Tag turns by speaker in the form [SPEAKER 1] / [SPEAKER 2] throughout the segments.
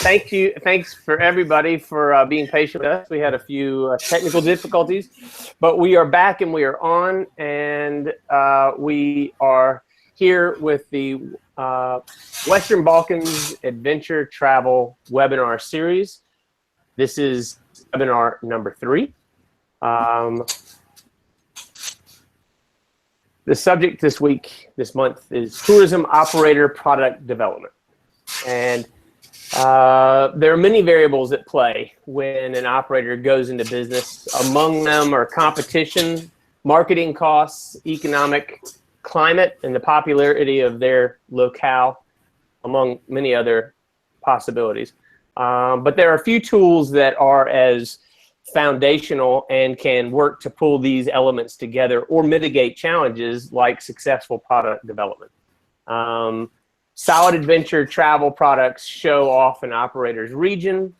[SPEAKER 1] Thanks for everybody for being patient with us. We had a few technical difficulties, but we are back and we are on, and we are here with the Western Balkans Adventure Travel webinar series. This is webinar number 3. The subject this month is tourism operator product development. And there are many variables at play when an operator goes into business. Among them are competition, marketing costs, economic climate, and the popularity of their locale, among many other possibilities. But there are a few tools that are as foundational and can work to pull these elements together or mitigate challenges like successful product development. Solid adventure travel products show off an operator's region.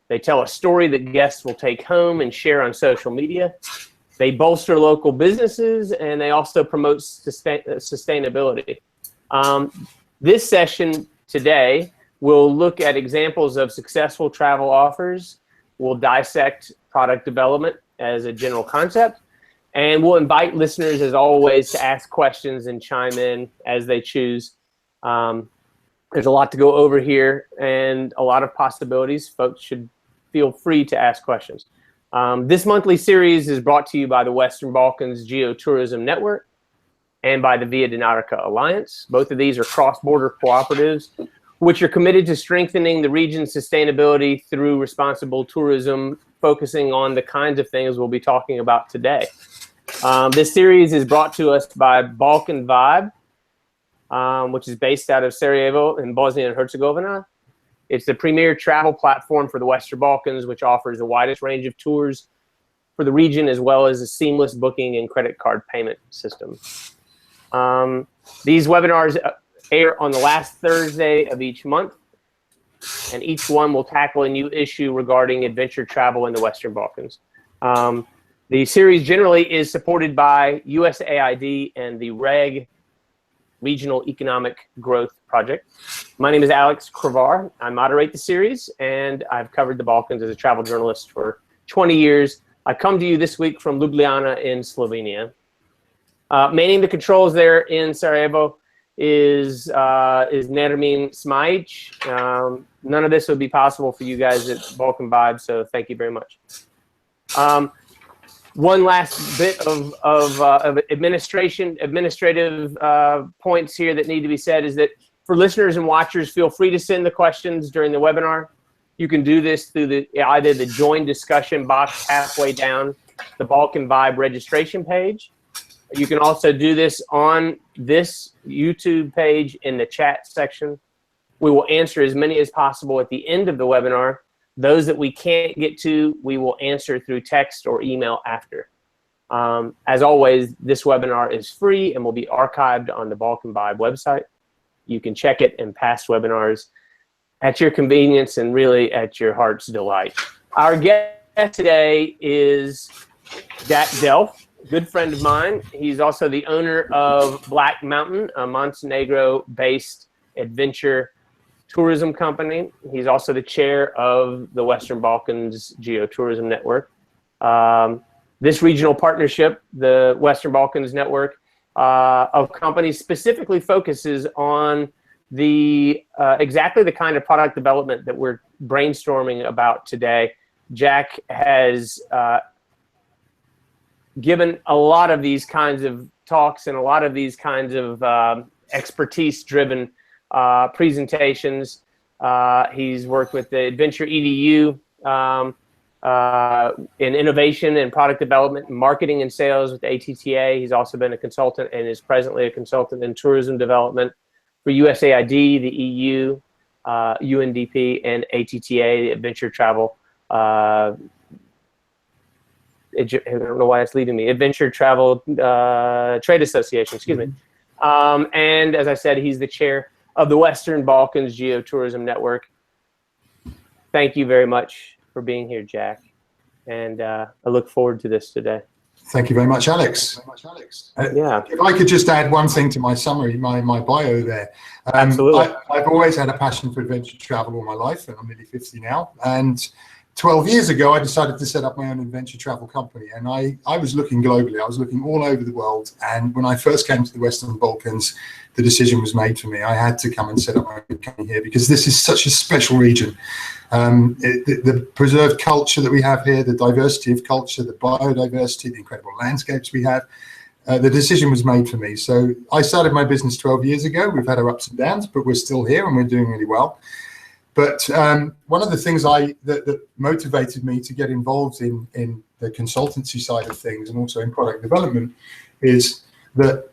[SPEAKER 1] They tell a story that guests will take home and share on social media. They bolster local businesses, and they also promote sustainability. This session today will look at examples of successful travel offers. We'll dissect product development as a general concept, and we'll invite listeners, as always, to ask questions and chime in as they choose. There's a lot to go over here and a lot of possibilities. Folks should feel free to ask questions. This monthly series is brought to you by the Western Balkans Geotourism Network and by the Via Dinarica Alliance. Both of these are cross-border cooperatives which are committed to strengthening the region's sustainability through responsible tourism, focusing on the kinds of things we'll be talking about today. This series is brought to us by Balkan Vibe, which is based out of Sarajevo in Bosnia and Herzegovina. It's the premier travel platform for the Western Balkans, which offers the widest range of tours for the region, as well as a seamless booking and credit card payment system. These webinars air on the last Thursday of each month, and each one will tackle a new issue regarding adventure travel in the Western Balkans. The series generally is supported by USAID and the REG, Regional Economic Growth Project. My name is Alex Crevar. I moderate the series, and I've covered the Balkans as a travel journalist for 20 years. I come to you this week from Ljubljana in Slovenia. Manning the controls there in Sarajevo is Nermin Smajic. None of this would be possible for you guys at Balkan Vibe, so thank you very much. One last bit of administrative points here that need to be said is that for listeners and watchers, feel free to send the questions during the webinar. You can do this through either the join discussion box halfway down the Balkan Vibe registration page. You can also do this on this YouTube page in the chat section. We will answer as many as possible at the end of the webinar. Those that we can't get to, we will answer through text or email after. As always, this webinar is free and will be archived on the Balkan Vibe website. You can check it in past webinars at your convenience and really at your heart's delight. Our guest today is Jack Delf, a good friend of mine. He's also the owner of Black Mountain, a Montenegro-based adventure tourism company. He's also the chair of the Western Balkans Geotourism Network. This regional partnership, the Western Balkans Network of companies, specifically focuses on the exactly the kind of product development that we're brainstorming about today. Jack has given a lot of these kinds of talks and a lot of these kinds of expertise-driven presentations. He's worked with the Adventure EDU in innovation and product development, marketing and sales with ATTA. He's also been a consultant and is presently a consultant in tourism development for USAID, the EU, UNDP, and ATTA, the Adventure Travel. I don't know why it's leading me. Adventure Travel Trade Association, excuse me. And as I said, he's the chair of the Western Balkans Geotourism Network. Thank you very much for being here, Jack. And I look forward to this today.
[SPEAKER 2] Thank you very much, Alex.
[SPEAKER 1] Yeah.
[SPEAKER 2] If I could just add one thing to my summary, my bio there.
[SPEAKER 1] Absolutely.
[SPEAKER 2] I've always had a passion for adventure travel all my life, and I'm nearly 50 now. And 12 years ago, I decided to set up my own adventure travel company. And I was looking globally. I was looking all over the world. And when I first came to the Western Balkans, the decision was made for me. I had to come and set up my own company here because this is such a special region. The preserved culture that we have here, the diversity of culture, the biodiversity, the incredible landscapes we have, the decision was made for me. So I started my business 12 years ago. We've had our ups and downs, but we're still here and we're doing really well. But one of the things that motivated me to get involved in the consultancy side of things and also in product development is that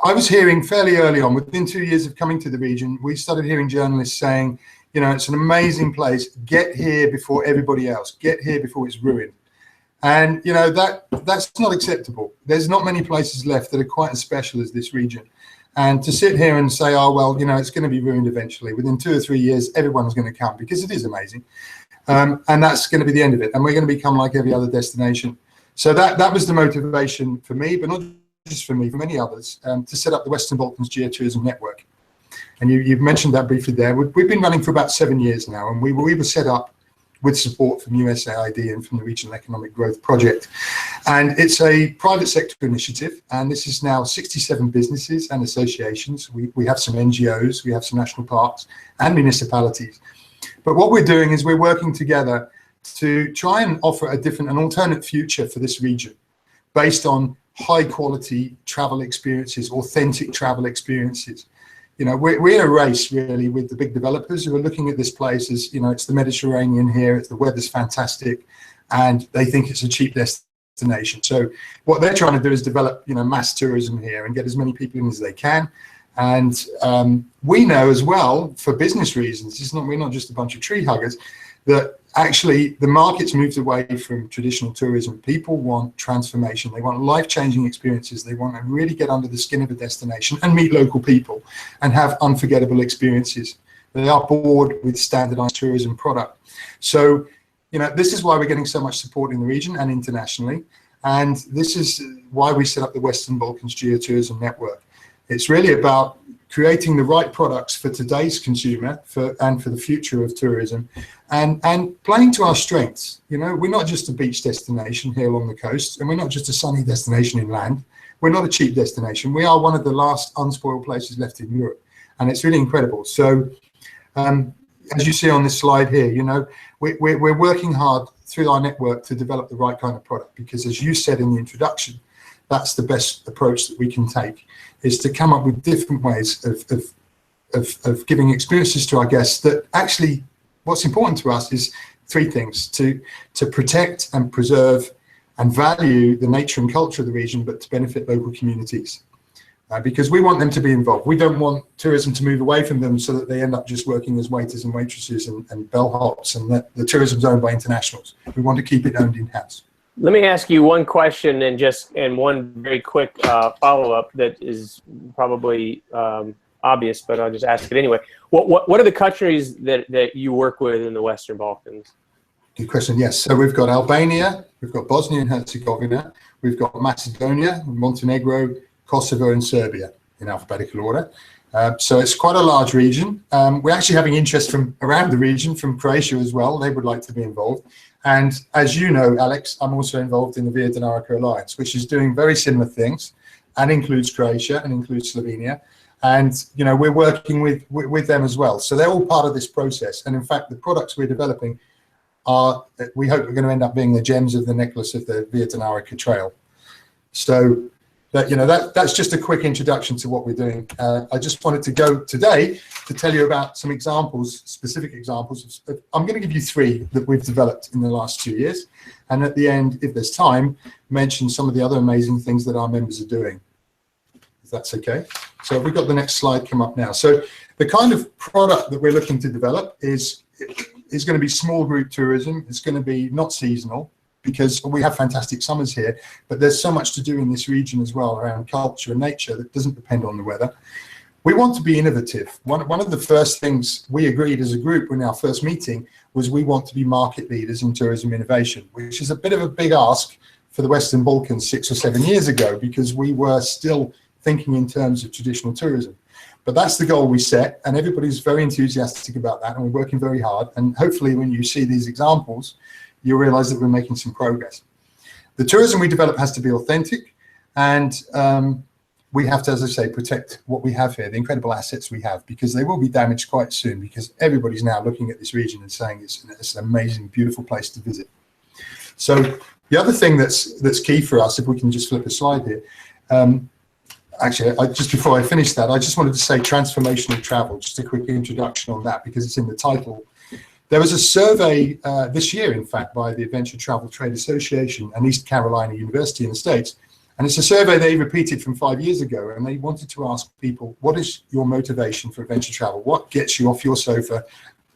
[SPEAKER 2] I was hearing fairly early on, within 2 years of coming to the region, we started hearing journalists saying, you know, it's an amazing place. Get here before everybody else. Get here before it's ruined. And, you know, that's not acceptable. There's not many places left that are quite as special as this region. And to sit here and say, oh, well, you know, it's going to be ruined eventually. Within 2 or 3 years, everyone's going to come because it is amazing. And that's going to be the end of it. And we're going to become like every other destination. So that was the motivation for me, but not just for me, for many others, to set up the Western Balkans Geotourism Network. And you've mentioned that briefly there. We've been running for about 7 years now, and we were set up with support from USAID and from the Regional Economic Growth Project. And it's a private sector initiative, and this is now 67 businesses and associations. We have some NGOs, we have some national parks and municipalities. But what we're doing is we're working together to try and offer an alternate future for this region based on high quality travel experiences, authentic travel experiences. You know, we're in a race really with the big developers who are looking at this place as, you know, it's the Mediterranean here, the weather's fantastic, and they think it's a cheap destination. So what they're trying to do is develop, you know, mass tourism here and get as many people in as they can. And we know as well, for business reasons, we're not just a bunch of tree huggers, that actually the market's moved away from traditional tourism. People want transformation. They want life-changing experiences. They want to really get under the skin of a destination and meet local people and have unforgettable experiences. They are bored with standardized tourism product. So, you know, this is why we're getting so much support in the region and internationally. And this is why we set up the Western Balkans Geotourism Network. It's really about creating the right products for today's consumer and for the future of tourism, and playing to our strengths. You know, we're not just a beach destination here along the coast, and we're not just a sunny destination inland. We're not a cheap destination. We are one of the last unspoiled places left in Europe, and it's really incredible. So as you see on this slide here, you know, we're working hard through our network to develop the right kind of product, because as you said in the introduction, that's the best approach that we can take, is to come up with different ways of giving experiences to our guests that actually, what's important to us is three things: to protect and preserve and value the nature and culture of the region, but to benefit local communities. Because we want them to be involved. We don't want tourism to move away from them so that they end up just working as waiters and waitresses and bellhops, and that the tourism's owned by internationals. We want to keep it owned in-house.
[SPEAKER 1] Let me ask you one question and one very quick follow-up that is probably obvious, but I'll just ask it anyway. What are the countries that you work with in the Western Balkans?
[SPEAKER 2] Good question. Yes. So we've got Albania, we've got Bosnia and Herzegovina, we've got Macedonia, Montenegro, Kosovo, and Serbia in alphabetical order. So it's quite a large region. We're actually having interest from around the region, from Croatia as well. They would like to be involved. And as you know, Alex, I'm also involved in the Via Dinarica Alliance, which is doing very similar things and includes Croatia and includes Slovenia. And, you know, we're working with them as well. So they're all part of this process. And in fact, the products we're developing are, we hope, are going to end up being the gems of the necklace of the Via Dinarica Trail. So that, you know, that's just a quick introduction to what we're doing. I just wanted to go today to tell you about some examples, specific examples. I'm going to give you three that we've developed in the last 2 years. And at the end, if there's time, mention some of the other amazing things that our members are doing, if that's okay. So we've got the next slide come up now. So the kind of product that we're looking to develop is going to be small group tourism. It's going to be not seasonal, because we have fantastic summers here, but there's so much to do in this region as well around culture and nature that doesn't depend on the weather. We want to be innovative. One of the first things we agreed as a group in our first meeting was we want to be market leaders in tourism innovation, which is a bit of a big ask for the Western Balkans 6 or 7 years ago, because we were still thinking in terms of traditional tourism. But that's the goal we set, and everybody's very enthusiastic about that, and we're working very hard. And hopefully when you see these examples, you'll realize that we're making some progress. The tourism we develop has to be authentic, and we have to, as I say, protect what we have here, the incredible assets we have, because they will be damaged quite soon, because everybody's now looking at this region and saying it's an amazing, beautiful place to visit. So the other thing that's key for us, if we can just flip a slide here, actually, just before I finish that, I just wanted to say transformational travel, just a quick introduction on that, because it's in the title. There was a survey this year, in fact, by the Adventure Travel Trade Association and East Carolina University in the States. And it's a survey they repeated from 5 years ago, and they wanted to ask people, what is your motivation for adventure travel? What gets you off your sofa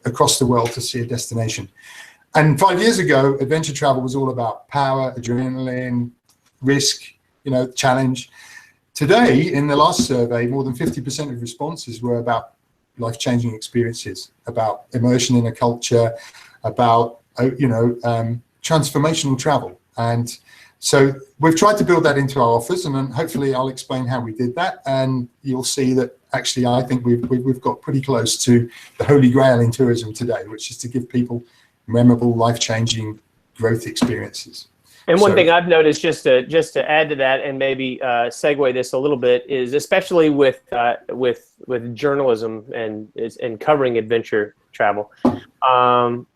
[SPEAKER 2] across the world to see a destination? And 5 years ago, adventure travel was all about power, adrenaline, risk, challenge. Today, in the last survey, more than 50% of responses were about life-changing experiences, about immersion in a culture, about transformational travel. And so we've tried to build that into our offers, and then hopefully I'll explain how we did that, and you'll see that actually I think we've got pretty close to the holy grail in tourism today, which is to give people memorable, life-changing growth experiences.
[SPEAKER 1] And one thing I've noticed, just to add to that, and maybe segue this a little bit, is especially with journalism and covering adventure travel.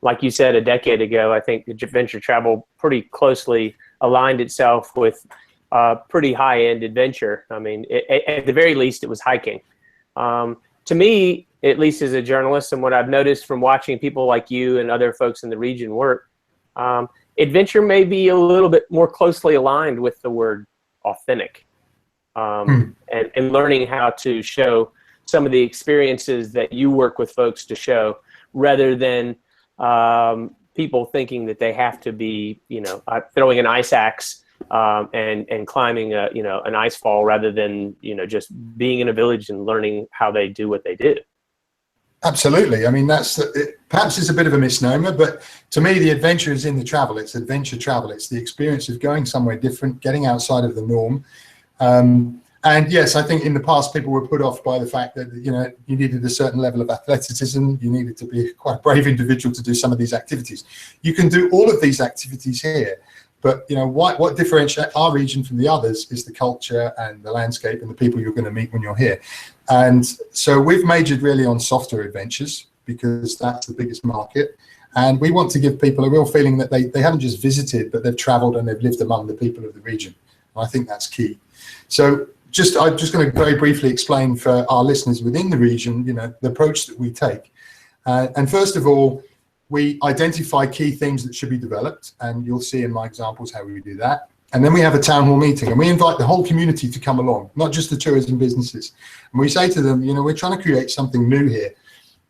[SPEAKER 1] Like you said a decade ago, I think adventure travel pretty closely aligned itself with pretty high-end adventure. I mean, at the very least, it was hiking. To me, at least as a journalist, and what I've noticed from watching people like you and other folks in the region work, adventure may be a little bit more closely aligned with the word authentic, and learning how to show some of the experiences that you work with folks to show, rather than people thinking that they have to be, throwing an ice axe and climbing an ice fall, rather than just being in a village and learning how they do what they do.
[SPEAKER 2] Absolutely. I mean, perhaps it's a bit of a misnomer, but to me, the adventure is in the travel. It's adventure travel. It's the experience of going somewhere different, getting outside of the norm. And yes, I think in the past, people were put off by the fact that, you needed a certain level of athleticism. You needed to be quite a brave individual to do some of these activities. You can do all of these activities here, but what differentiates our region from the others is the culture and the landscape and the people you're going to meet when you're here. And so we've majored really on softer adventures, because that's the biggest market. And we want to give people a real feeling that they haven't just visited, but they've traveled and they've lived among the people of the region. And I think that's key. So I'm just going to very briefly explain for our listeners within the region, the approach that we take. And first of all, we identify key themes that should be developed, and you'll see in my examples how we do that. And then we have a town hall meeting, and we invite the whole community to come along, not just the tourism businesses. And we say to them, we're trying to create something new here,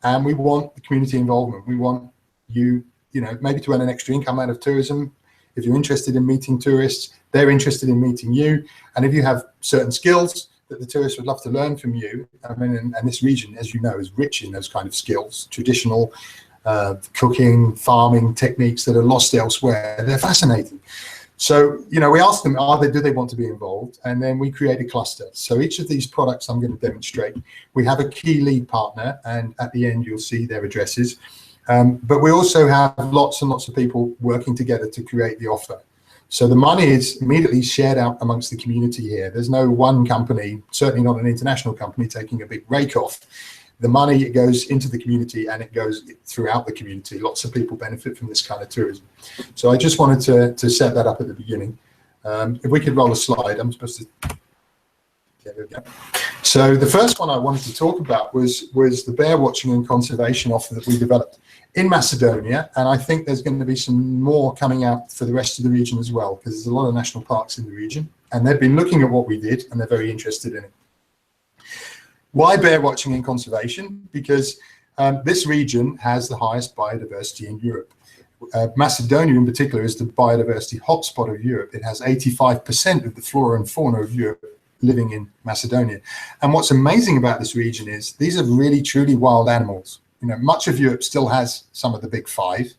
[SPEAKER 2] and we want the community involvement. We want you, maybe to earn an extra income out of tourism. If you're interested in meeting tourists, they're interested in meeting you. And if you have certain skills that the tourists would love to learn from you, and this region, as you know, is rich in those kind of skills, traditional cooking, farming techniques that are lost elsewhere. They're fascinating. So, we ask them, do they want to be involved? And then we create a cluster. So each of these products I'm going to demonstrate, we have a key lead partner, and at the end you'll see their addresses. But we also have lots and lots of people working together to create the offer. So the money is immediately shared out amongst the community here. There's no one company, certainly not an international company, taking a big rake off. The money, it goes into the community, and it goes throughout the community. Lots of people benefit from this kind of tourism. So I just wanted to set that up at the beginning. If we could roll a slide, I'm supposed to. Yeah, there we go. So the first one I wanted to talk about was the bear watching and conservation offer that we developed in Macedonia, and I think there's going to be some more coming out for the rest of the region as well, because there's a lot of national parks in the region, and they've been looking at what we did, and they're very interested in it. Why bear watching and conservation? Because this region has the highest biodiversity in Europe. Macedonia in particular is the biodiversity hotspot of Europe. It has 85% of the flora and fauna of Europe living in Macedonia. And what's amazing about this region is these are really truly wild animals. Much of Europe still has some of the big five,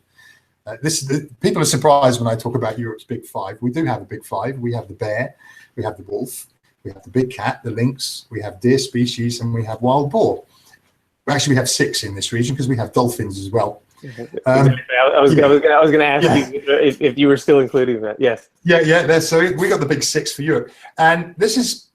[SPEAKER 2] People are surprised when I talk about Europe's big five. We do have a big five. We have the bear, we have the wolf, we have the big cat, the lynx, we have deer species, and we have wild boar. Actually, we have 6 in this region because we have dolphins as well.
[SPEAKER 1] I was going to ask you if you were still including that. Yes.
[SPEAKER 2] Yeah. So we got the big 6 for Europe, and this is,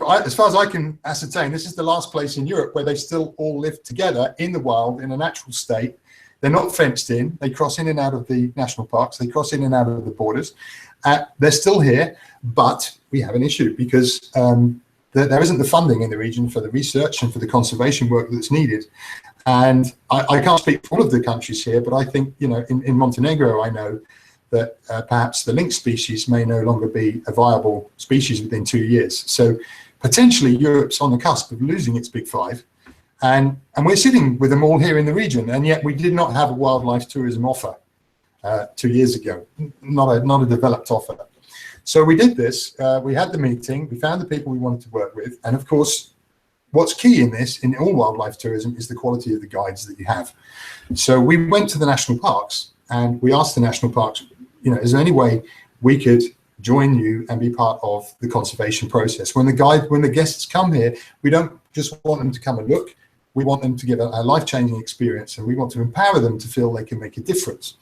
[SPEAKER 2] as far as I can ascertain, this is the last place in Europe where they still all live together in the wild in a natural state. They're not fenced in. They cross in and out of the national parks. They cross in and out of the borders. They're still here, but we have an issue because there isn't the funding in the region for the research and for the conservation work that's needed. And I can't speak for all of the countries here, but I think, in Montenegro, I know that perhaps the lynx species may no longer be a viable species within 2 years. So potentially Europe's on the cusp of losing its big five. And we're sitting with them all here in the region, and yet we did not have a wildlife tourism offer 2 years ago, not a developed offer. So we did this, we had the meeting, we found the people we wanted to work with, and of course, what's key in this, in all wildlife tourism, is the quality of the guides that you have. So we went to the national parks, and we asked the national parks, is there any way we could join you and be part of the conservation process? When the guests come here, we don't just want them to come and look, we want them to get a life-changing experience, and we want to empower them to feel they can make a difference.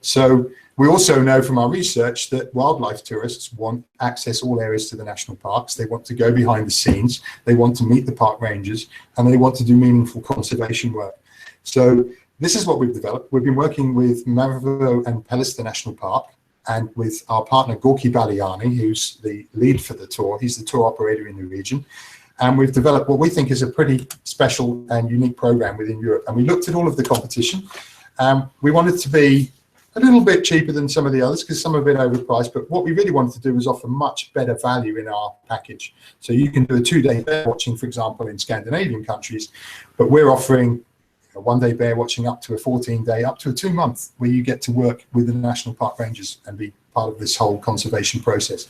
[SPEAKER 2] So we also know from our research that wildlife tourists want access all areas to the national parks. They want to go behind the scenes, they want to meet the park rangers, and they want to do meaningful conservation work. So this is what we've developed. We've been working with Mavrovo and Pelister National Park, and with our partner Gorky Baliani, who's the lead for the tour. He's the tour operator in the region. And we've developed what we think is a pretty special and unique program within Europe. And we looked at all of the competition. We wanted to be a little bit cheaper than some of the others because some are a bit overpriced, but what we really wanted to do was offer much better value in our package. So you can do a 2-day bear watching, for example, in Scandinavian countries, but we're offering a 1-day bear watching up to a 14-day, up to a 2-month, where you get to work with the national park rangers and be part of this whole conservation process.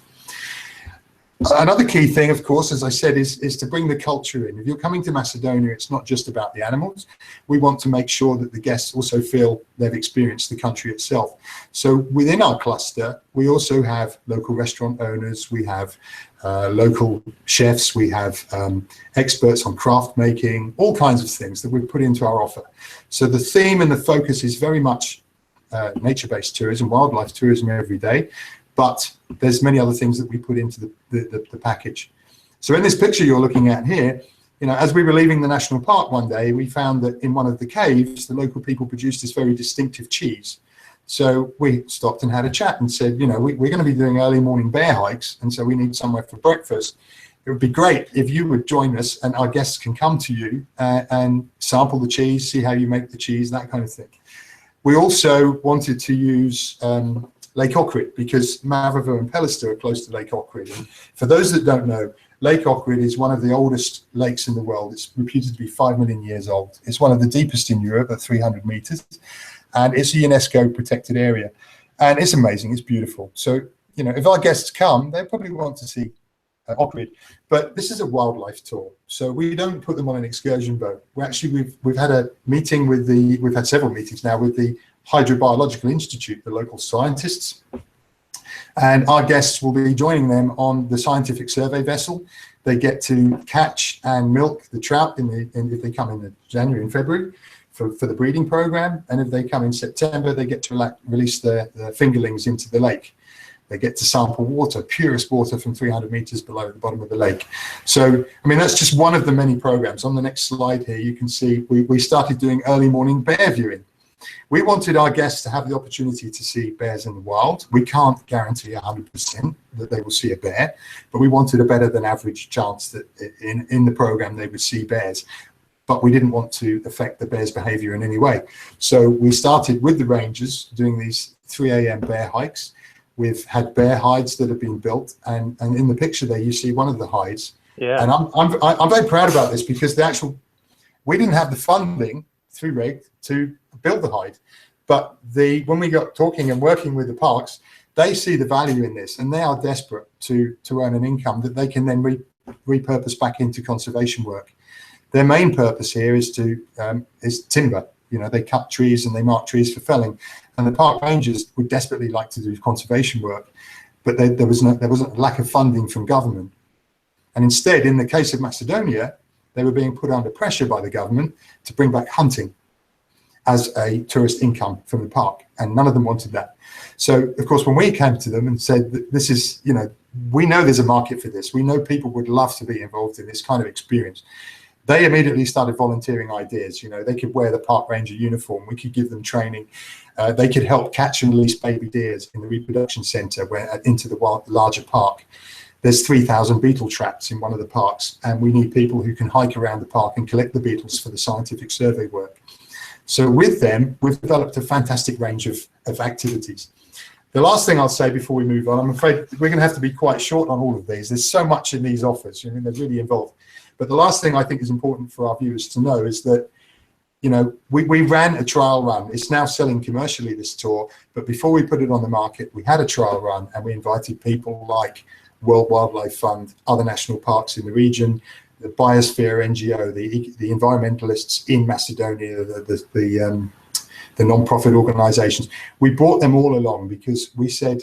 [SPEAKER 2] Another key thing, of course, as I said, is to bring the culture in. If you're coming to Macedonia, it's not just about the animals. We want to make sure that the guests also feel they've experienced the country itself. So within our cluster, we also have local restaurant owners, we have local chefs, we have experts on craft making, all kinds of things that we've put into our offer. So the theme and the focus is very much nature-based tourism, wildlife tourism every day. But there's many other things that we put into the package. So in this picture you're looking at here, as we were leaving the national park one day, we found that in one of the caves, the local people produced this very distinctive cheese. So we stopped and had a chat and said, we're going to be doing early morning bear hikes, and so we need somewhere for breakfast. It would be great if you would join us and our guests can come to you and sample the cheese, see how you make the cheese, that kind of thing. We also wanted to use Lake Ohrid, because Mavrovo and Pelister are close to Lake Ohrid. And for those that don't know, Lake Ohrid is one of the oldest lakes in the world. It's reputed to be 5 million years old. It's one of the deepest in Europe at 300 meters. And it's a UNESCO protected area. And it's amazing, it's beautiful. So, if our guests come, they probably want to see Ohrid. But this is a wildlife tour. So we don't put them on an excursion boat. We've had a meeting we've had several meetings now with the Hydrobiological Institute, the local scientists, and our guests will be joining them on the scientific survey vessel. They get to catch and milk the trout if they come in January and February for the breeding program, and if they come in September, they get to release the fingerlings into the lake. They get to sample water, purest water from 300 meters below the bottom of the lake. So, that's just one of the many programs. On the next slide here, you can see we started doing early morning bear viewing. We wanted our guests to have the opportunity to see bears in the wild. We can't guarantee 100% that they will see a bear, but we wanted a better than average chance that in the program they would see bears. But we didn't want to affect the bear's behavior in any way. So we started with the rangers doing these 3 a.m. bear hikes. We've had bear hides that have been built, and in the picture there you see one of the hides. Yeah. And I'm very proud about this because we didn't have the funding through REG to build the hide, but when we got talking and working with the parks, they see the value in this, and they are desperate to earn an income that they can then repurpose back into conservation work. Their main purpose here is timber. You know, they cut trees and they mark trees for felling, and the park rangers would desperately like to do conservation work, but there wasn't a lack of funding from government. And instead, in the case of Macedonia, they were being put under pressure by the government to bring back hunting as a tourist income from the park, and none of them wanted that. So, of course, when we came to them and said that this is, you know, we know there's a market for this, we know people would love to be involved in this kind of experience, they immediately started volunteering ideas. You know, they could wear the park ranger uniform, we could give them training, they could help catch and release baby deers in the reproduction centre into the larger park. There's 3,000 beetle traps in one of the parks, and we need people who can hike around the park and collect the beetles for the scientific survey work. So with them, we've developed a fantastic range of activities. The last thing I'll say before we move on, I'm afraid we're going to have to be quite short on all of these. There's so much in these offers, I mean, they're really involved. But the last thing I think is important for our viewers to know is that, you know, we ran a trial run. It's now selling commercially, this tour, but before we put it on the market, we had a trial run, and we invited people like World Wildlife Fund, other national parks in the region, the Biosphere NGO, the environmentalists in Macedonia, the non-profit organizations. We brought them all along because we said,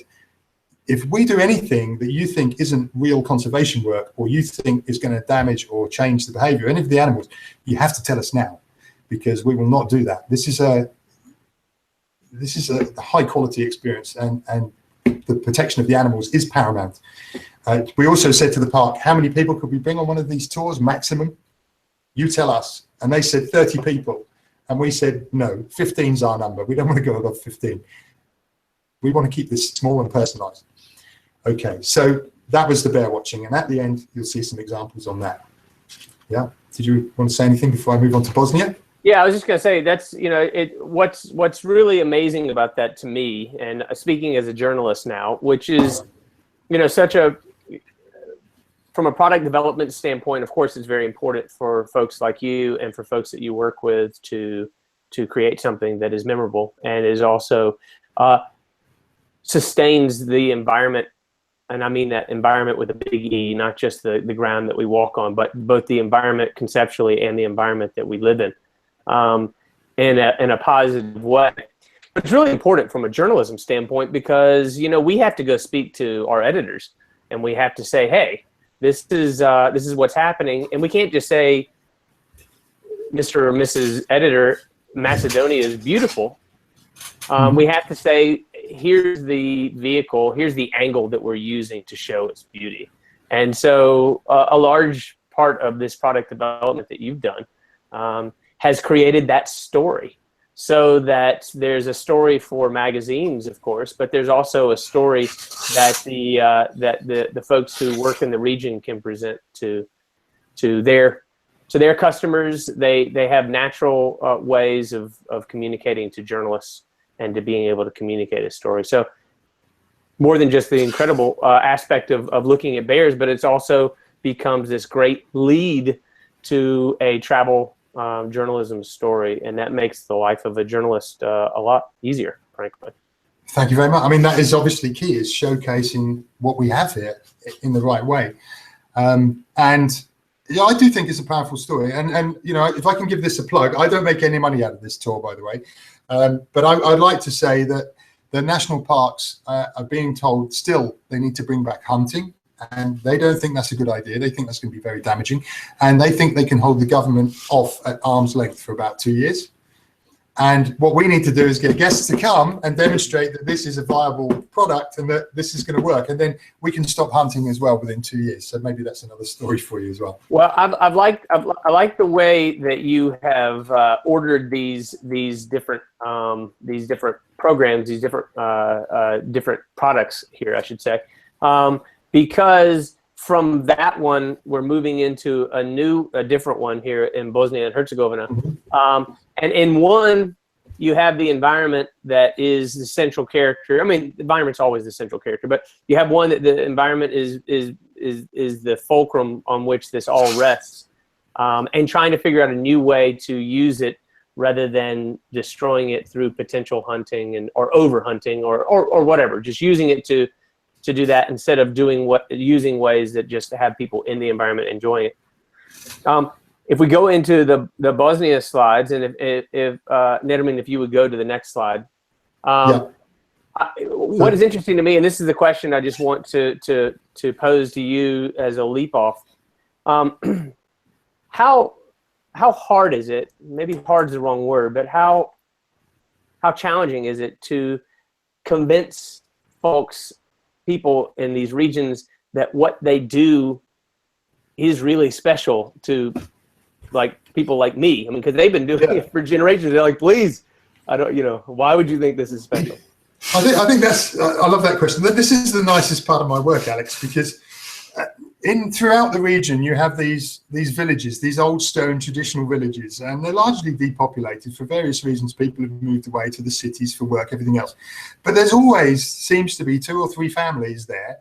[SPEAKER 2] if we do anything that you think isn't real conservation work, or you think is going to damage or change the behavior of any of the animals, you have to tell us now, because we will not do that. This is a high quality experience, and the protection of the animals is paramount. We also said to the park, how many people could we bring on one of these tours maximum? You tell us. And they said 30 people. And we said, no, 15's our number. We don't want to go above 15. We want to keep this small and personalized. Okay, so that was the bear watching. And at the end, you'll see some examples on that. Yeah. Did you want to say anything before I move on to Bosnia?
[SPEAKER 1] Yeah, I was just going to say, that's, you know, what's really amazing about that to me, and speaking as a journalist now, which is, you know, from a product development standpoint, of course, it's very important for folks like you and for folks that you work with to create something that is memorable and is also sustains the environment. And I mean that environment with a big E, not just the ground that we walk on, but both the environment conceptually and the environment that we live in a positive way. It's really important from a journalism standpoint because, you know, we have to go speak to our editors and we have to say, hey, this is what's happening. And we can't just say, Mr. or Mrs. Editor, Macedonia is beautiful. We have to say, here's the vehicle, here's the angle that we're using to show its beauty. And so a large part of this product development that you've done has created that story, so that there's a story for magazines, of course, but there's also a story that the folks who work in the region can present to their customers. They have natural ways of communicating to journalists and to being able to communicate a story. So more than just the incredible aspect of looking at bears, but it's also becomes this great lead to a travel journalism story, and that makes the life of a journalist a lot easier, frankly.
[SPEAKER 2] Thank you very much. I mean, that is obviously key, is showcasing what we have here in the right way. And yeah, I do think it's a powerful story. And you know, if I can give this a plug, I don't make any money out of this tour, by the way. But I'd like to say that the national parks are being told still they need to bring back hunting. And they don't think that's a good idea. They think that's going to be very damaging. And they think they can hold the government off at arm's length for about 2 years. And what we need to do is get guests to come and demonstrate that this is a viable product and that this is going to work. And then we can stop hunting as well within 2 years. So maybe that's another story for you as well.
[SPEAKER 1] Well, I like the way that you have ordered these different programs, these different products here, I should say. Because from that one, we're moving into a different one here in Bosnia and Herzegovina. And in one, you have the environment that is the central character. I mean, the environment's always the central character, but you have one that the environment is the fulcrum on which this all rests, and trying to figure out a new way to use it rather than destroying it through potential hunting or over hunting or whatever. Just using it to do that instead of using ways that just have people in the environment enjoying it. if we go into the Bosnia slides, and if Nederman, if you would go to the next slide. What is interesting to me, and this is the question I just want to pose to you as a leap off. How hard is it? Maybe hard is the wrong word, but how challenging is it to convince people in these regions that what they do is really special to like people like me? I mean, because they've been doing it for generations. They're like, please, I don't, why would you think this is special?
[SPEAKER 2] I think that's, I love that question. This is the nicest part of my work, Alex, because throughout the region, you have these villages, these old stone traditional villages, and they're largely depopulated for various reasons. People have moved away to the cities for work, everything else. But there's always seems to be 2 or 3 families there,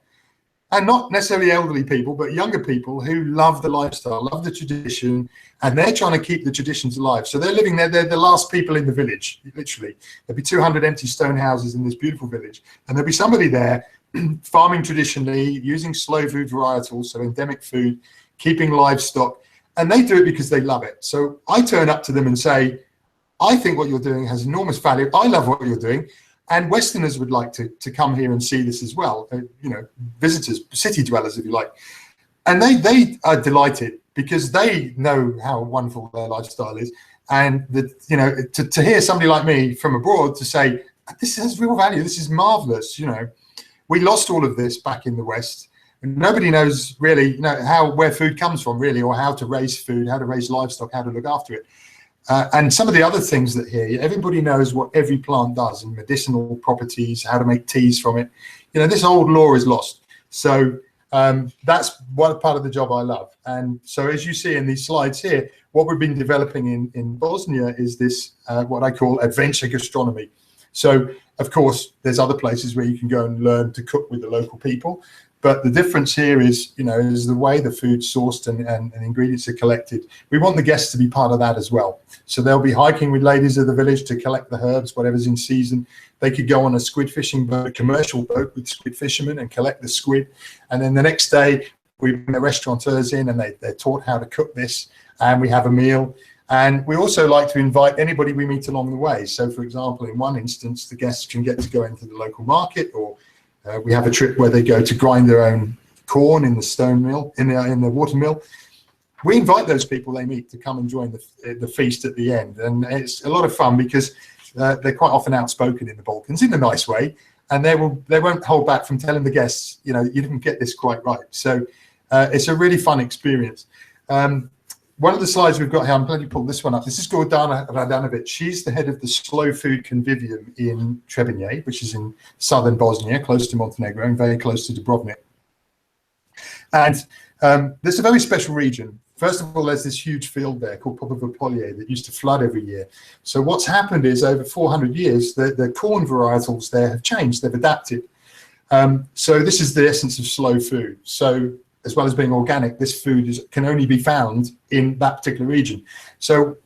[SPEAKER 2] and not necessarily elderly people, but younger people who love the lifestyle, love the tradition, and they're trying to keep the traditions alive. So they're living there. They're the last people in the village, literally. There'll be 200 empty stone houses in this beautiful village, and there'll be somebody there farming traditionally, using slow food varietals, so endemic food, keeping livestock, and they do it because they love it. So I turn up to them and say, I think what you're doing has enormous value. I love what you're doing. And Westerners would like to come here and see this as well. Visitors, city dwellers, if you like. And they are delighted because they know how wonderful their lifestyle is. And to hear somebody like me from abroad to say, this has real value, this is marvelous, We lost all of this back in the West. And nobody knows really, where food comes from really, or how to raise food, how to raise livestock, how to look after it. And some of the other things that here, everybody knows what every plant does and medicinal properties, how to make teas from it. This old lore is lost. So that's one part of the job I love. And so as you see in these slides here, what we've been developing in Bosnia is this, what I call adventure gastronomy. So, of course, there's other places where you can go and learn to cook with the local people. But the difference here is, is the way the food's sourced and ingredients are collected. We want the guests to be part of that as well. So they'll be hiking with ladies of the village to collect the herbs, whatever's in season. They could go on a squid fishing boat, a commercial boat with squid fishermen and collect the squid. And then the next day, we bring the restaurateurs in and they're taught how to cook this. And we have a meal. And we also like to invite anybody we meet along the way. So, for example, in one instance, the guests can get to go into the local market, or we have a trip where they go to grind their own corn in the stone mill, in the water mill. We invite those people they meet to come and join the feast at the end. And it's a lot of fun because they're quite often outspoken in the Balkans in a nice way. And they won't hold back from telling the guests, you didn't get this quite right. So it's a really fun experience. One of the slides we've got here, I'm glad you pulled this one up. This is Gordana Radanovic. She's the head of the Slow Food Convivium in Trebinje, which is in southern Bosnia, close to Montenegro and very close to Dubrovnik. And this is a very special region. First of all, there's this huge field there called Popovo Polje that used to flood every year. So what's happened is over 400 years, the corn varietals there have changed, they've adapted. So this is the essence of slow food. So as well as being organic, this food can only be found in that particular region. So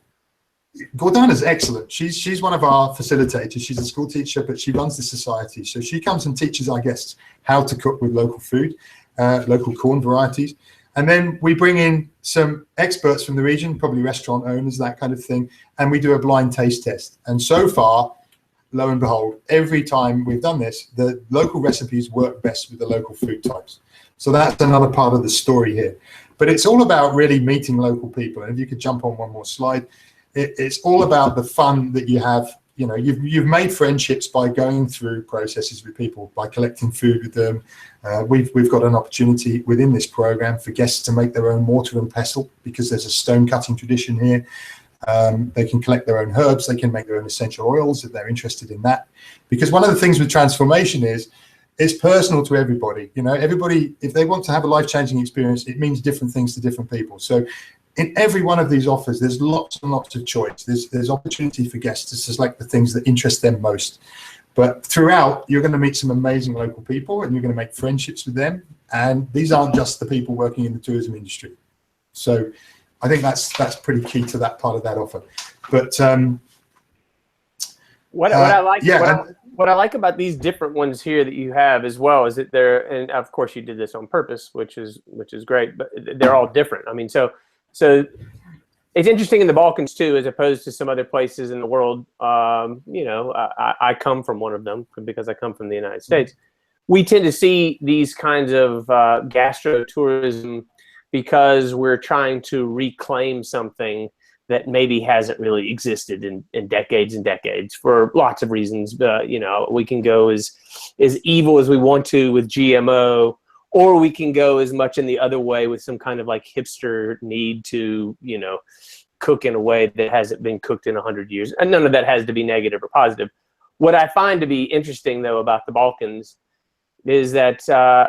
[SPEAKER 2] Gordana's excellent. She's one of our facilitators. She's a school teacher, but she runs the society. So she comes and teaches our guests how to cook with local food, local corn varieties. And then we bring in some experts from the region, probably restaurant owners, that kind of thing. And we do a blind taste test. And so far, lo and behold, every time we've done this, the local recipes work best with the local food types. So that's another part of the story here. But it's all about really meeting local people. And if you could jump on one more slide, it's all about the fun that you have. You've made friendships by going through processes with people, by collecting food with them. We've got an opportunity within this program for guests to make their own mortar and pestle because there's a stone cutting tradition here. They can collect their own herbs. They can make their own essential oils if they're interested in that. Because one of the things with transformation is it's personal to everybody. Everybody, if they want to have a life-changing experience, it means different things to different people. So in every one of these offers, there's lots and lots of choice. There's opportunity for guests to select the things that interest them most. But throughout, you're going to meet some amazing local people and you're going to make friendships with them. And these aren't just the people working in the tourism industry. So I think that's pretty key to that part of that offer. But
[SPEAKER 1] what I like about these different ones here that you have as well is that and of course you did this on purpose, which is great, but they're all different. I mean, so it's interesting in the Balkans too, as opposed to some other places in the world. I come from one of them because I come from the United States. We tend to see these kinds of gastro-tourism because we're trying to reclaim something that maybe hasn't really existed in decades and decades for lots of reasons. We can go as evil as we want to with GMO, or we can go as much in the other way with some kind of like hipster need to, cook in a way that hasn't been cooked in 100 years. And none of that has to be negative or positive. What I find to be interesting, though, about the Balkans is that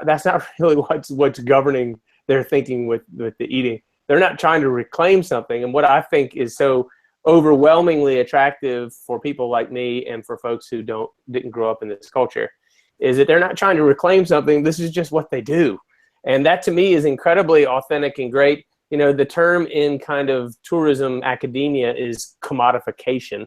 [SPEAKER 1] that's not really what's governing their thinking with the eating. They're not trying to reclaim something. And what I think is so overwhelmingly attractive for people like me and for folks who didn't grow up in this culture is that they're not trying to reclaim something. This is just what they do. And that to me is incredibly authentic and great. The term in kind of tourism academia is commodification.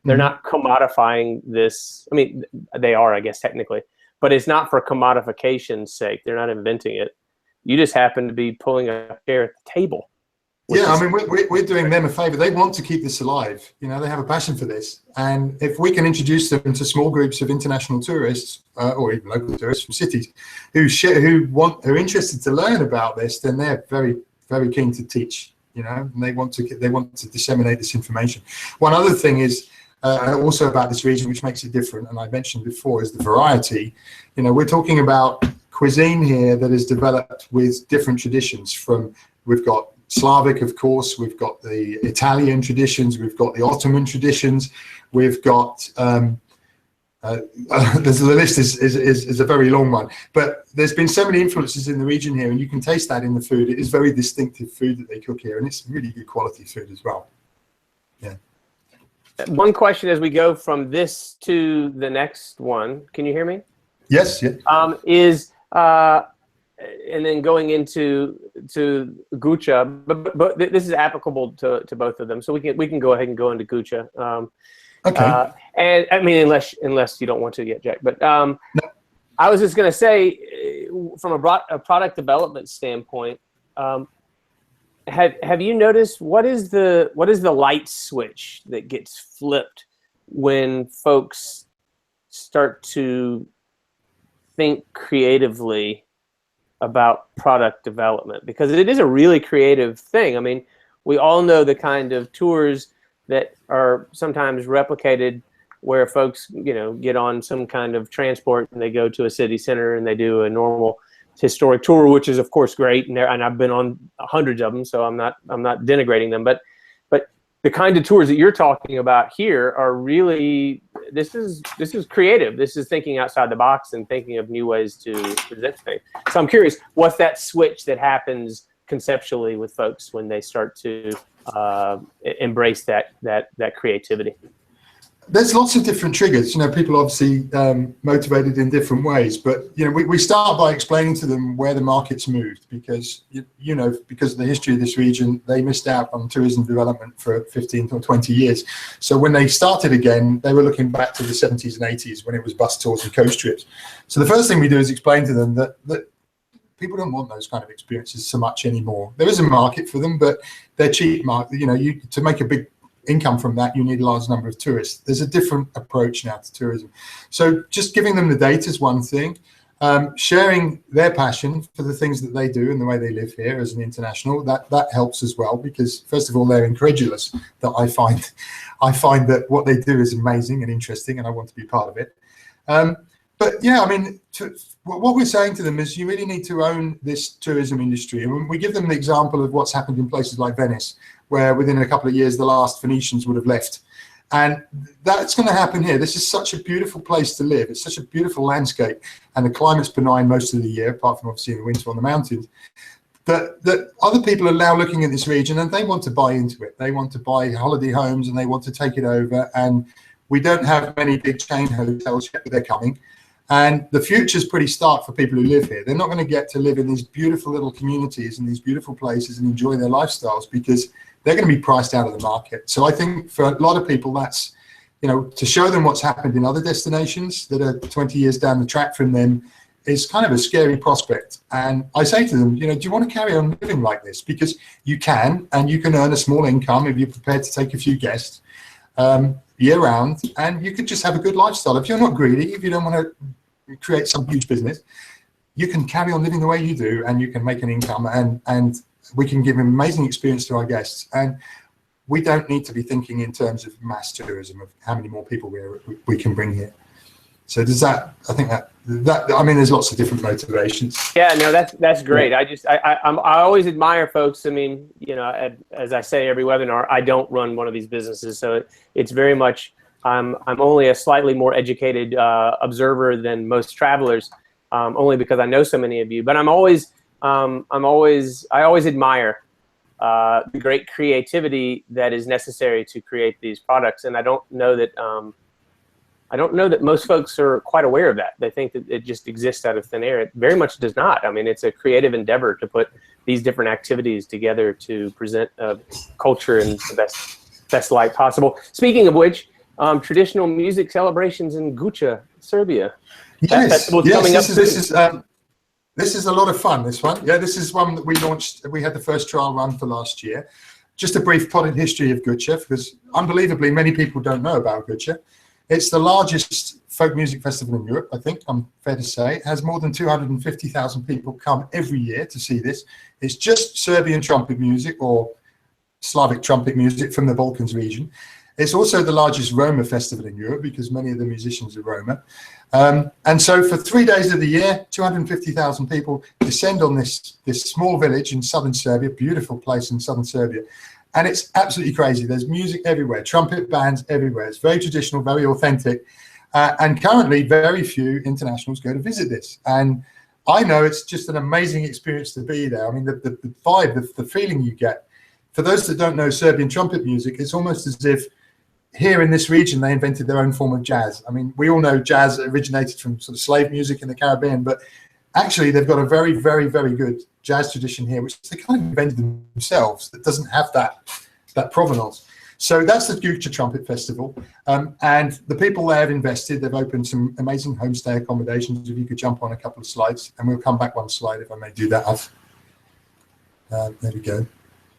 [SPEAKER 1] They're not commodifying this. I mean, they are, I guess, technically, but it's not for commodification's sake. They're not inventing it. You just happen to be pulling a chair at the table.
[SPEAKER 2] Yeah, I mean, we're doing them a favor. They want to keep this alive. They have a passion for this. And if we can introduce them to small groups of international tourists or even local tourists from cities who are interested to learn about this, then they're very, very keen to teach, and they want to disseminate this information. One other thing is also about this region, which makes it different, and I mentioned before, is the variety. We're talking about cuisine here that is developed with different traditions. We've got Slavic, of course, we've got the Italian traditions, we've got the Ottoman traditions, we've got the list is a very long one, but there's been so many influences in the region here, and you can taste that in the food. It is very distinctive food that they cook here, and it's really good quality food as well. Yeah.
[SPEAKER 1] One question as we go from this to the next one, can you hear me?
[SPEAKER 2] Yes. Yeah.
[SPEAKER 1] And then going into Gucha, but this is applicable to both of them, so we can go ahead and go into Gucha.
[SPEAKER 2] Okay.
[SPEAKER 1] And I mean, unless you don't want to yet, Jack. But
[SPEAKER 2] No.
[SPEAKER 1] I was just going to say, from a product development standpoint, have you noticed what is the light switch that gets flipped when folks start to think creatively about product development? Because it is a really creative thing. I mean, we all know the kind of tours that are sometimes replicated where folks, get on some kind of transport and they go to a city center and they do a normal historic tour, which is of course great. And I've been on hundreds of them, so I'm not denigrating them. But the kind of tours that you're talking about here are really, this is creative. This is thinking outside the box and thinking of new ways to present things. So I'm curious, what's that switch that happens conceptually with folks when they start to embrace that creativity?
[SPEAKER 2] There's lots of different triggers. People obviously motivated in different ways, but we start by explaining to them where the market's moved, because because of the history of this region, they missed out on tourism development for 15 or 20 years. So when they started again, they were looking back to the 70s and 80s when it was bus tours and coast trips. So the first thing we do is explain to them that people don't want those kind of experiences so much anymore. There is a market for them, but they're cheap market. To make a big income from that, you need a large number of tourists. There's a different approach now to tourism. So just giving them the data is one thing. Sharing their passion for the things that they do and the way they live here as an international, that helps as well, because first of all, they're incredulous that I find that what they do is amazing and interesting, and I want to be part of it. But yeah, I mean, what we're saying to them is you really need to own this tourism industry. And we give them the example of what's happened in places like Venice, where within a couple of years, the last Phoenicians would have left. And that's going to happen here. This is such a beautiful place to live. It's such a beautiful landscape, and the climate's benign most of the year, apart from obviously in the winter on the mountains. That other people are now looking at this region and they want to buy into it. They want to buy holiday homes and they want to take it over. And we don't have many big chain hotels yet, but they're coming. And the future's pretty stark for people who live here. They're not going to get to live in these beautiful little communities and these beautiful places and enjoy their lifestyles because they're going to be priced out of the market. So I think for a lot of people, that's, to show them what's happened in other destinations that are 20 years down the track from them, is kind of a scary prospect. And I say to them, do you want to carry on living like this? Because you can, and you can earn a small income if you're prepared to take a few guests year round, and you could just have a good lifestyle. If you're not greedy, if you don't want to create some huge business, you can carry on living the way you do, and you can make an income, and we can give an amazing experience to our guests. And we don't need to be thinking in terms of mass tourism, of how many more people we can bring here. So does that, I think that I mean, there's lots of different motivations.
[SPEAKER 1] Yeah, no, that's great. I always admire folks. I mean, as I say every webinar, I don't run one of these businesses, so it's very much I'm only a slightly more educated observer than most travelers, only because I know so many of you. But I always admire the great creativity that is necessary to create these products, and I don't know that most folks are quite aware of that. They think that it just exists out of thin air. It very much does not. I mean, it's a creative endeavor to put these different activities together to present culture in the best light possible. Speaking of which, traditional music celebrations in Guča, Serbia.
[SPEAKER 2] Yes,
[SPEAKER 1] coming up
[SPEAKER 2] this is a lot of fun, this one. Yeah, this is one that we launched. We had the first trial run for last year. Just a brief potted history of Guča, because unbelievably many people don't know about Guča. It's the largest folk music festival in Europe, I think, I'm fair to say. It has more than 250,000 people come every year to see this. It's just Serbian trumpet music, or Slavic trumpet music from the Balkans region. It's also the largest Roma festival in Europe, because many of the musicians are Roma. And so for 3 days of the year, 250,000 people descend on this small village in southern Serbia, beautiful place in southern Serbia. And it's absolutely crazy. There's music everywhere, trumpet bands everywhere. It's very traditional, very authentic. And currently, very few internationals go to visit this. And I know it's just an amazing experience to be there. I mean, the vibe, the feeling you get. For those that don't know Serbian trumpet music, it's almost as if here in this region, they invented their own form of jazz. I mean, we all know jazz originated from sort of slave music in the Caribbean, but actually they've got a very, very, very good jazz tradition here, which they kind of invented themselves, that doesn't have that provenance. So that's the Guča Trumpet Festival. And the people there have invested. They've opened some amazing homestay accommodations. If you could jump on a couple of slides, and we'll come back one slide if I may do that. There we go.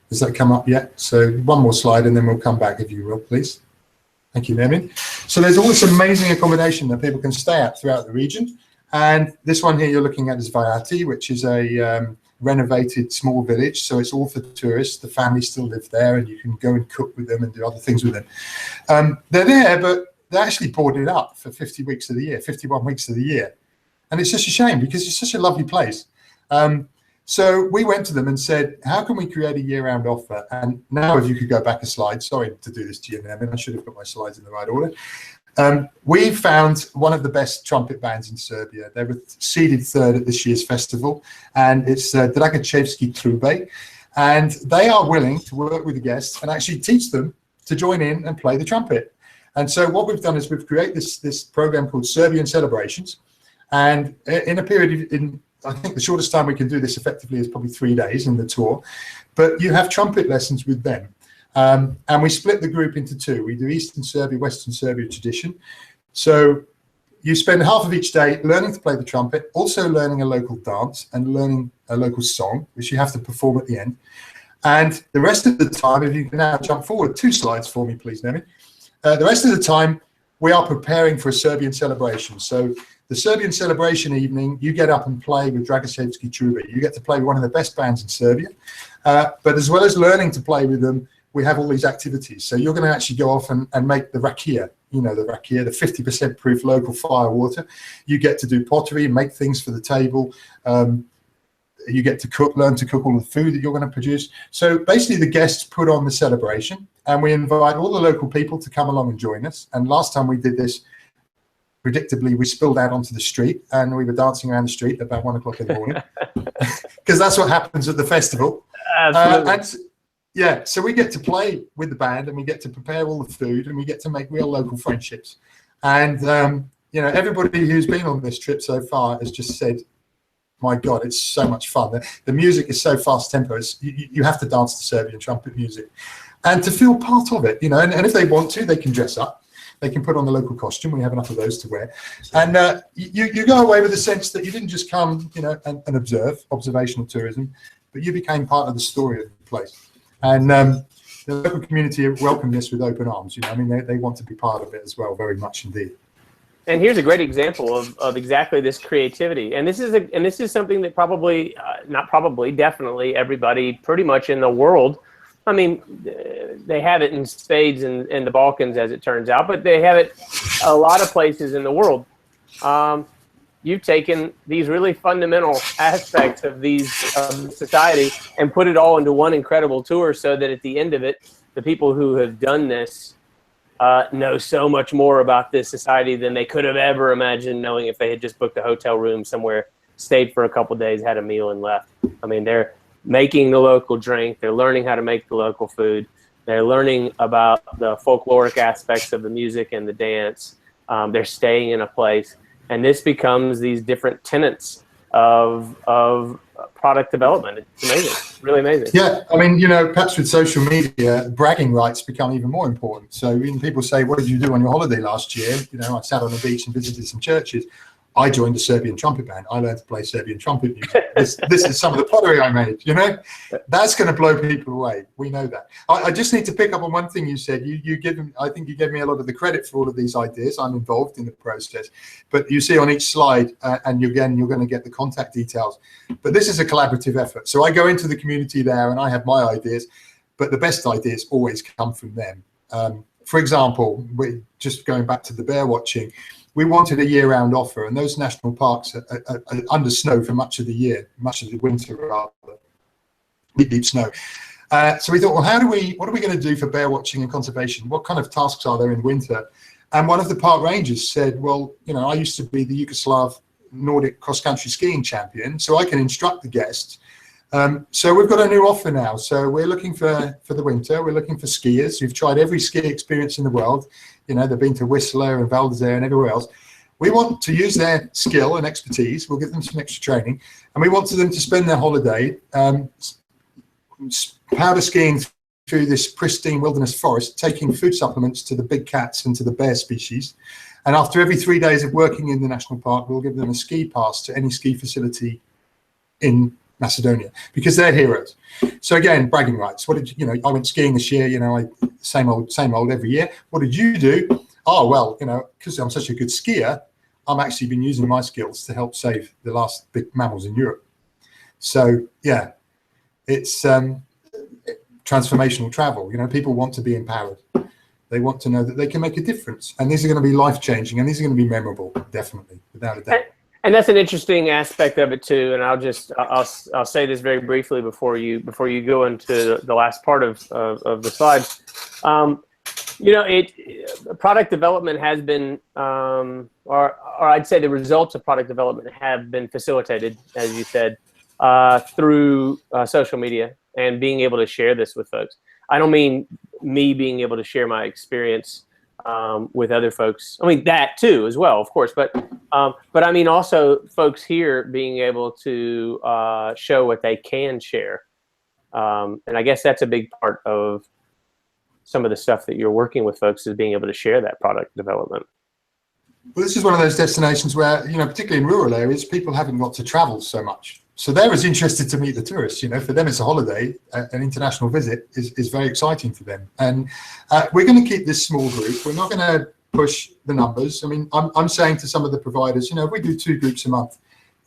[SPEAKER 2] Has that come up yet? So one more slide, and then we'll come back, if you will, please. Thank you, Nermin. So there's all this amazing accommodation that people can stay at throughout the region. And this one here you're looking at is Vajati, which is a renovated small village. So it's all for tourists. The families still live there, and you can go and cook with them and do other things with them. They're there, but they actually boarded it up for 50 weeks of the year, 51 weeks of the year. And it's just a shame, because it's such a lovely place. So we went to them and said, how can we create a year-round offer? And now if you could go back a slide, sorry to do this to you, Nermin, I should have put my slides in the right order. We found one of the best trumpet bands in Serbia. They were seeded third at this year's festival, and it's Dragachevski Trube. And they are willing to work with the guests and actually teach them to join in and play the trumpet. And so what we've done is we've created this program called Serbian Celebrations. And in a period, I think the shortest time we can do this effectively is probably 3 days in the tour. But you have trumpet lessons with them. And we split the group into two. We do Eastern Serbia, Western Serbia tradition. So you spend half of each day learning to play the trumpet, also learning a local dance and learning a local song, which you have to perform at the end. And the rest of the time, if you can now jump forward 2 slides for me, please, Nemi. The rest of the time, we are preparing for a Serbian celebration. So the Serbian celebration evening, you get up and play with Dragachevski Trube. You get to play with one of the best bands in Serbia. But as well as learning to play with them, we have all these activities. So you're going to actually go off and make the rakia, the rakia, the 50% proof local fire water. You get to do pottery and make things for the table. You get to learn to cook all the food that you're going to produce. So basically the guests put on the celebration, and we invite all the local people to come along and join us. And last time we did this, predictably, we spilled out onto the street, and we were dancing around the street at about 1 o'clock in the morning, because that's what happens at the festival.
[SPEAKER 1] Absolutely.
[SPEAKER 2] Yeah, so we get to play with the band, and we get to prepare all the food, and we get to make real local friendships. And everybody who's been on this trip so far has just said, my God, it's so much fun. The music is so fast tempo. You have to dance to Serbian trumpet music, and to feel part of it, and if they want to, they can dress up. They can put on the local costume. We have enough of those to wear. And you go away with a sense that you didn't just come, and observe, observational tourism, but you became part of the story of the place. And the local community welcomed this with open arms. They want to be part of it as well, very much indeed.
[SPEAKER 1] And here's a great example of exactly this creativity. And this is something that definitely everybody pretty much in the world, they have it in spades in the Balkans, as it turns out, but they have it a lot of places in the world. You've taken these really fundamental aspects of society and put it all into one incredible tour, so that at the end of it, the people who have done this know so much more about this society than they could have ever imagined knowing if they had just booked a hotel room somewhere, stayed for a couple of days, had a meal, and left. They're making the local drink. They're learning how to make the local food. They're learning about the folkloric aspects of the music and the dance. They're staying in a place. And this becomes these different tenets of product development. It's amazing, really amazing.
[SPEAKER 2] Yeah, perhaps with social media, bragging rights become even more important. So when people say, what did you do on your holiday last year? I sat on the beach and visited some churches. I joined a Serbian trumpet band. I learned to play Serbian trumpet music. This is some of the pottery I made, That's going to blow people away. We know that. I just need to pick up on one thing you said. I think you gave me a lot of the credit for all of these ideas. I'm involved in the process. But you see on each slide, and again, you're going to get the contact details. But this is a collaborative effort. So I go into the community there and I have my ideas, but the best ideas always come from them. For example, just going back to the bear watching, we wanted a year-round offer, and those national parks are under snow for much of the year, much of the winter rather, deep snow. So we thought, well, what are we going to do for bear watching and conservation? What kind of tasks are there in winter? And one of the park rangers said, well, I used to be the Yugoslav Nordic cross-country skiing champion, so I can instruct the guests. So we've got a new offer now. So we're looking for the winter. We're looking for skiers who've tried every ski experience in the world. They've been to Whistler and Val d'Isere and everywhere else. We want to use their skill and expertise. We'll give them some extra training. And we want them to spend their holiday powder skiing through this pristine wilderness forest, taking food supplements to the big cats and to the bear species. And after every 3 days of working in the national park, we'll give them a ski pass to any ski facility in Macedonia, because they're heroes. So again, bragging rights. What did I went skiing this year, same old every year. What did you do? Oh, well, because I'm such a good skier, I'm actually been using my skills to help save the last big mammals in Europe. So yeah, it's transformational travel. People want to be empowered. They want to know that they can make a difference, and these are going to be life-changing, and these are going to be memorable, definitely, without a doubt.
[SPEAKER 1] And that's an interesting aspect of it too. And I'll say this very briefly before you go into the last part of the slides. Product development has been, or I'd say the results of product development have been facilitated, as you said, through social media and being able to share this with folks. I don't mean me being able to share my experience with other folks. That too as well, of course, but I mean also folks here being able to show what they can share, and I guess that's a big part of some of the stuff that you're working with folks, is being able to share that product development.
[SPEAKER 2] Well, this is one of those destinations where, particularly in rural areas, people haven't got to travel so much. So they're as interested to meet the tourists. For them it's a holiday. An international visit is very exciting for them. And we're going to keep this small group. We're not going to push the numbers. I'm saying to some of the providers, if we do 2 groups a month,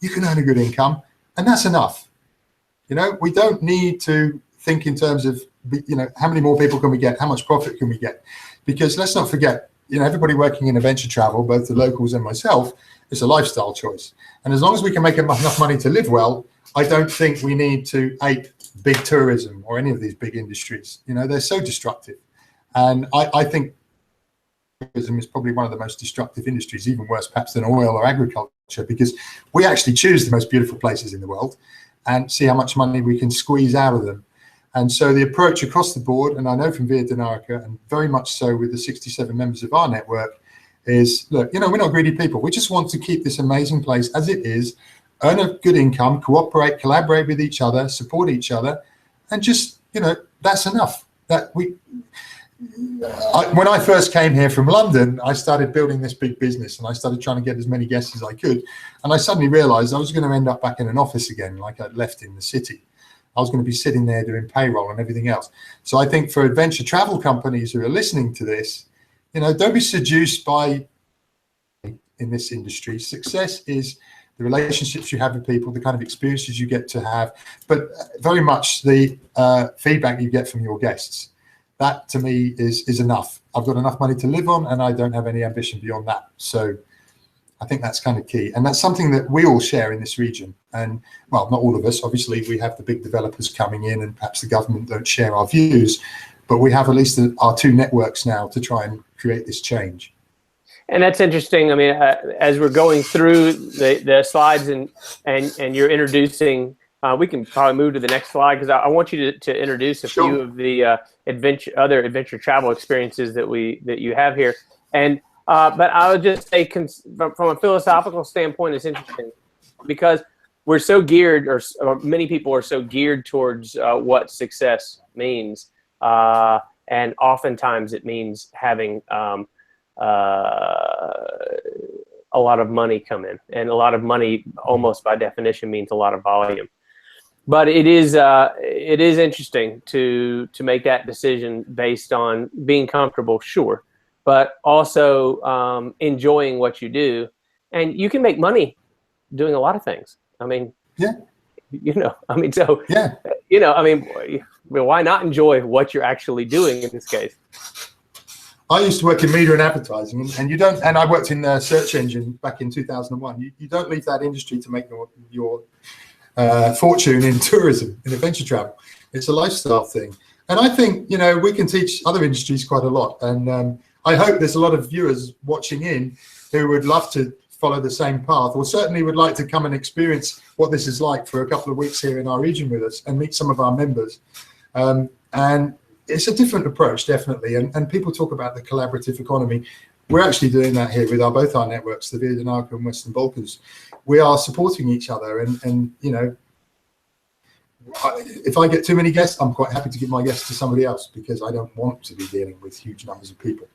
[SPEAKER 2] you can earn a good income, and that's enough. We don't need to think in terms of, how many more people can we get? How much profit can we get? Because let's not forget, everybody working in adventure travel, both the locals and myself, it's a lifestyle choice. And as long as we can make enough money to live well, I don't think we need to ape big tourism or any of these big industries. They're so destructive. And I think tourism is probably one of the most destructive industries, even worse perhaps than oil or agriculture, because we actually choose the most beautiful places in the world and see how much money we can squeeze out of them. And so the approach across the board, and I know from Via Dinarica, and very much so with the 67 members of our network, is, look, we're not greedy people. We just want to keep this amazing place as it is, earn a good income, cooperate, collaborate with each other, support each other, and just, that's enough. when I first came here from London, I started building this big business, and I started trying to get as many guests as I could. And I suddenly realized I was going to end up back in an office again, like I'd left in the city. I was going to be sitting there doing payroll and everything else. So I think for adventure travel companies who are listening to this, don't be seduced by in this industry. Success is the relationships you have with people, the kind of experiences you get to have, but very much the feedback you get from your guests. That to me is enough. I've got enough money to live on, and I don't have any ambition beyond that. So I think that's kind of key. And that's something that we all share in this region. And well, not all of us, obviously we have the big developers coming in, and perhaps the government don't share our views, but we have at least our two networks now to try and create this change.
[SPEAKER 1] And that's interesting. I mean, as we're going through the slides and you're introducing, we can probably move to the next slide, because I want you to introduce a few of the other adventure travel experiences that you have here. And but I would just say, from a philosophical standpoint, it's interesting because we're so geared, or many people are so geared towards what success means, and oftentimes it means having a lot of money come in, and a lot of money almost by definition means a lot of volume. But it is interesting to make that decision based on being comfortable, sure, but also enjoying what you do. And you can make money doing a lot of things. I mean,
[SPEAKER 2] yeah,
[SPEAKER 1] so
[SPEAKER 2] yeah,
[SPEAKER 1] why not enjoy what you're actually doing in this case?
[SPEAKER 2] I used to work in media and advertising, and you don't. And I worked in the search engine back in 2001. You don't leave that industry to make your fortune in tourism, in adventure travel. It's a lifestyle thing, and I think we can teach other industries quite a lot. And I hope there's a lot of viewers watching in who would love to follow the same path, or certainly would like to come and experience what this is like for a couple of weeks here in our region with us and meet some of our members. And it's a different approach, definitely. And people talk about the collaborative economy. We're actually doing that here with both our networks, the Vietnam and Western Balkans. We are supporting each other. And if I get too many guests, I'm quite happy to give my guests to somebody else, because I don't want to be dealing with huge numbers of people.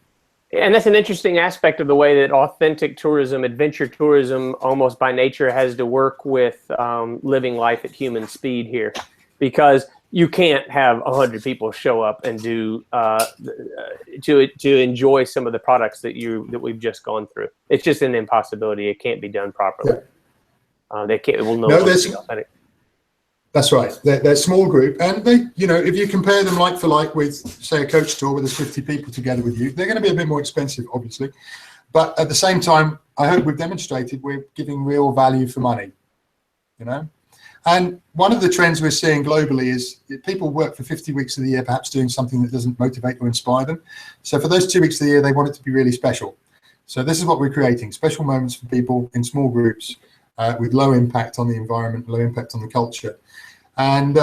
[SPEAKER 1] And that's an interesting aspect of the way that authentic tourism, adventure tourism, almost by nature has to work with living life at human speed here, because you can't have 100 people show up and do to enjoy some of the products that we've just gone through. It's just an impossibility. It can't be done properly. Yeah. It will no longer be authentic.
[SPEAKER 2] That's right. They're a small group, and they, if you compare them like for like with, say, a coach tour where there's 50 people together with you, they're going to be a bit more expensive, obviously. But at the same time, I hope we've demonstrated we're giving real value for money, And one of the trends we're seeing globally is people work for 50 weeks of the year, perhaps doing something that doesn't motivate or inspire them. So for those 2 weeks of the year, they want it to be really special. So this is what we're creating: special moments for people in small groups with low impact on the environment, low impact on the culture. And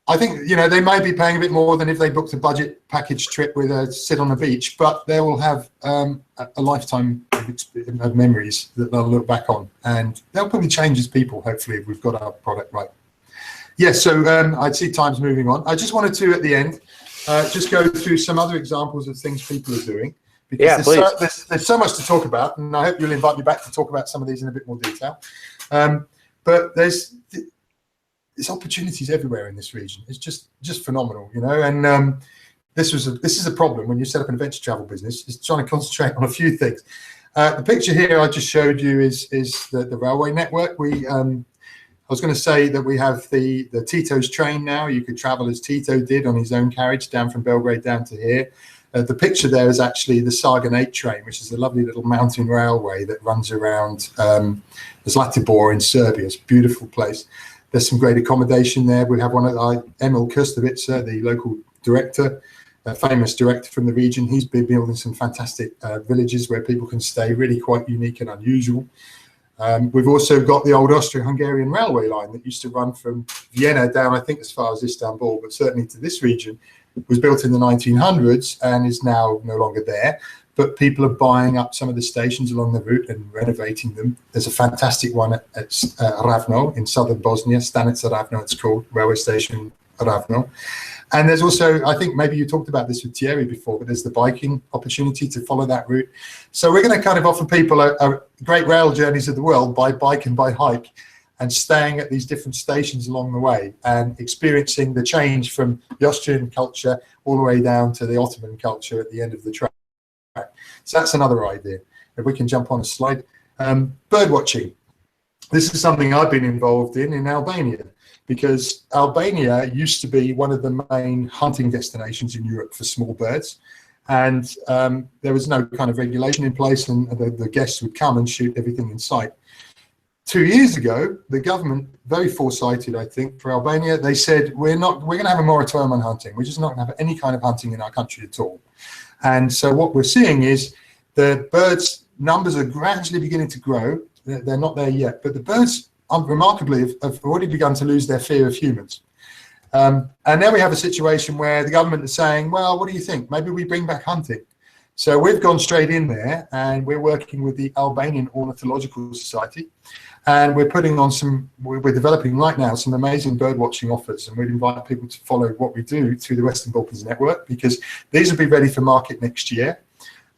[SPEAKER 2] I think, they may be paying a bit more than if they booked a budget package trip with a sit on the beach, but they will have a lifetime of memories that they'll look back on, and they'll probably change as people, hopefully, if we've got our product right. Yes, so I'd see time's moving on. I just wanted to, at the end, just go through some other examples of things people are doing, because there's so much to talk about, and I hope you'll invite me back to talk about some of these in a bit more detail. But there's opportunities everywhere in this region. It's just phenomenal, and this is a problem when you set up an adventure travel business, is trying to concentrate on a few things. The picture here I just showed you is the railway network. I was going to say that we have the Tito's train now. You could travel as Tito did on his own carriage down from Belgrade down to here. The picture there is actually the Sagan 8 train, which is a lovely little mountain railway that runs around Zlatibor in Serbia. It's a beautiful place. There's some great accommodation there. We have one of Emil Kustovica, the local director, a famous director from the region. He's been building some fantastic villages where people can stay, really quite unique and unusual. We've also got the old Austro-Hungarian railway line that used to run from Vienna down, I think, as far as Istanbul, but certainly to this region. It was built in the 1900s and is now no longer there. But people are buying up some of the stations along the route and renovating them. There's a fantastic one at Ravno in southern Bosnia, Stanica Ravno it's called, railway station Ravno. And there's also, I think maybe you talked about this with Thierry before, but there's the biking opportunity to follow that route. So we're going to kind of offer people a great rail journeys of the world by bike and by hike, and staying at these different stations along the way and experiencing the change from the Austrian culture all the way down to the Ottoman culture at the end of the track. So that's another idea. If we can jump on a slide. Bird watching. This is something I've been involved in Albania, because Albania used to be one of the main hunting destinations in Europe for small birds. And there was no kind of regulation in place, and the guests would come and shoot everything in sight. 2 years ago, the government, very foresighted, I think, for Albania, they said, we're going to have a moratorium on hunting. We're just not going to have any kind of hunting in our country at all. And so what we're seeing is the birds' numbers are gradually beginning to grow. They're not there yet, but the birds, remarkably, have already begun to lose their fear of humans. And now we have a situation where the government is saying, well, what do you think? Maybe we bring back hunting. So we've gone straight in there, and we're working with the Albanian Ornithological Society. And we're putting on we're developing right now some amazing bird watching offers, and we'd invite people to follow what we do through the Western Balkans network, because these will be ready for market next year.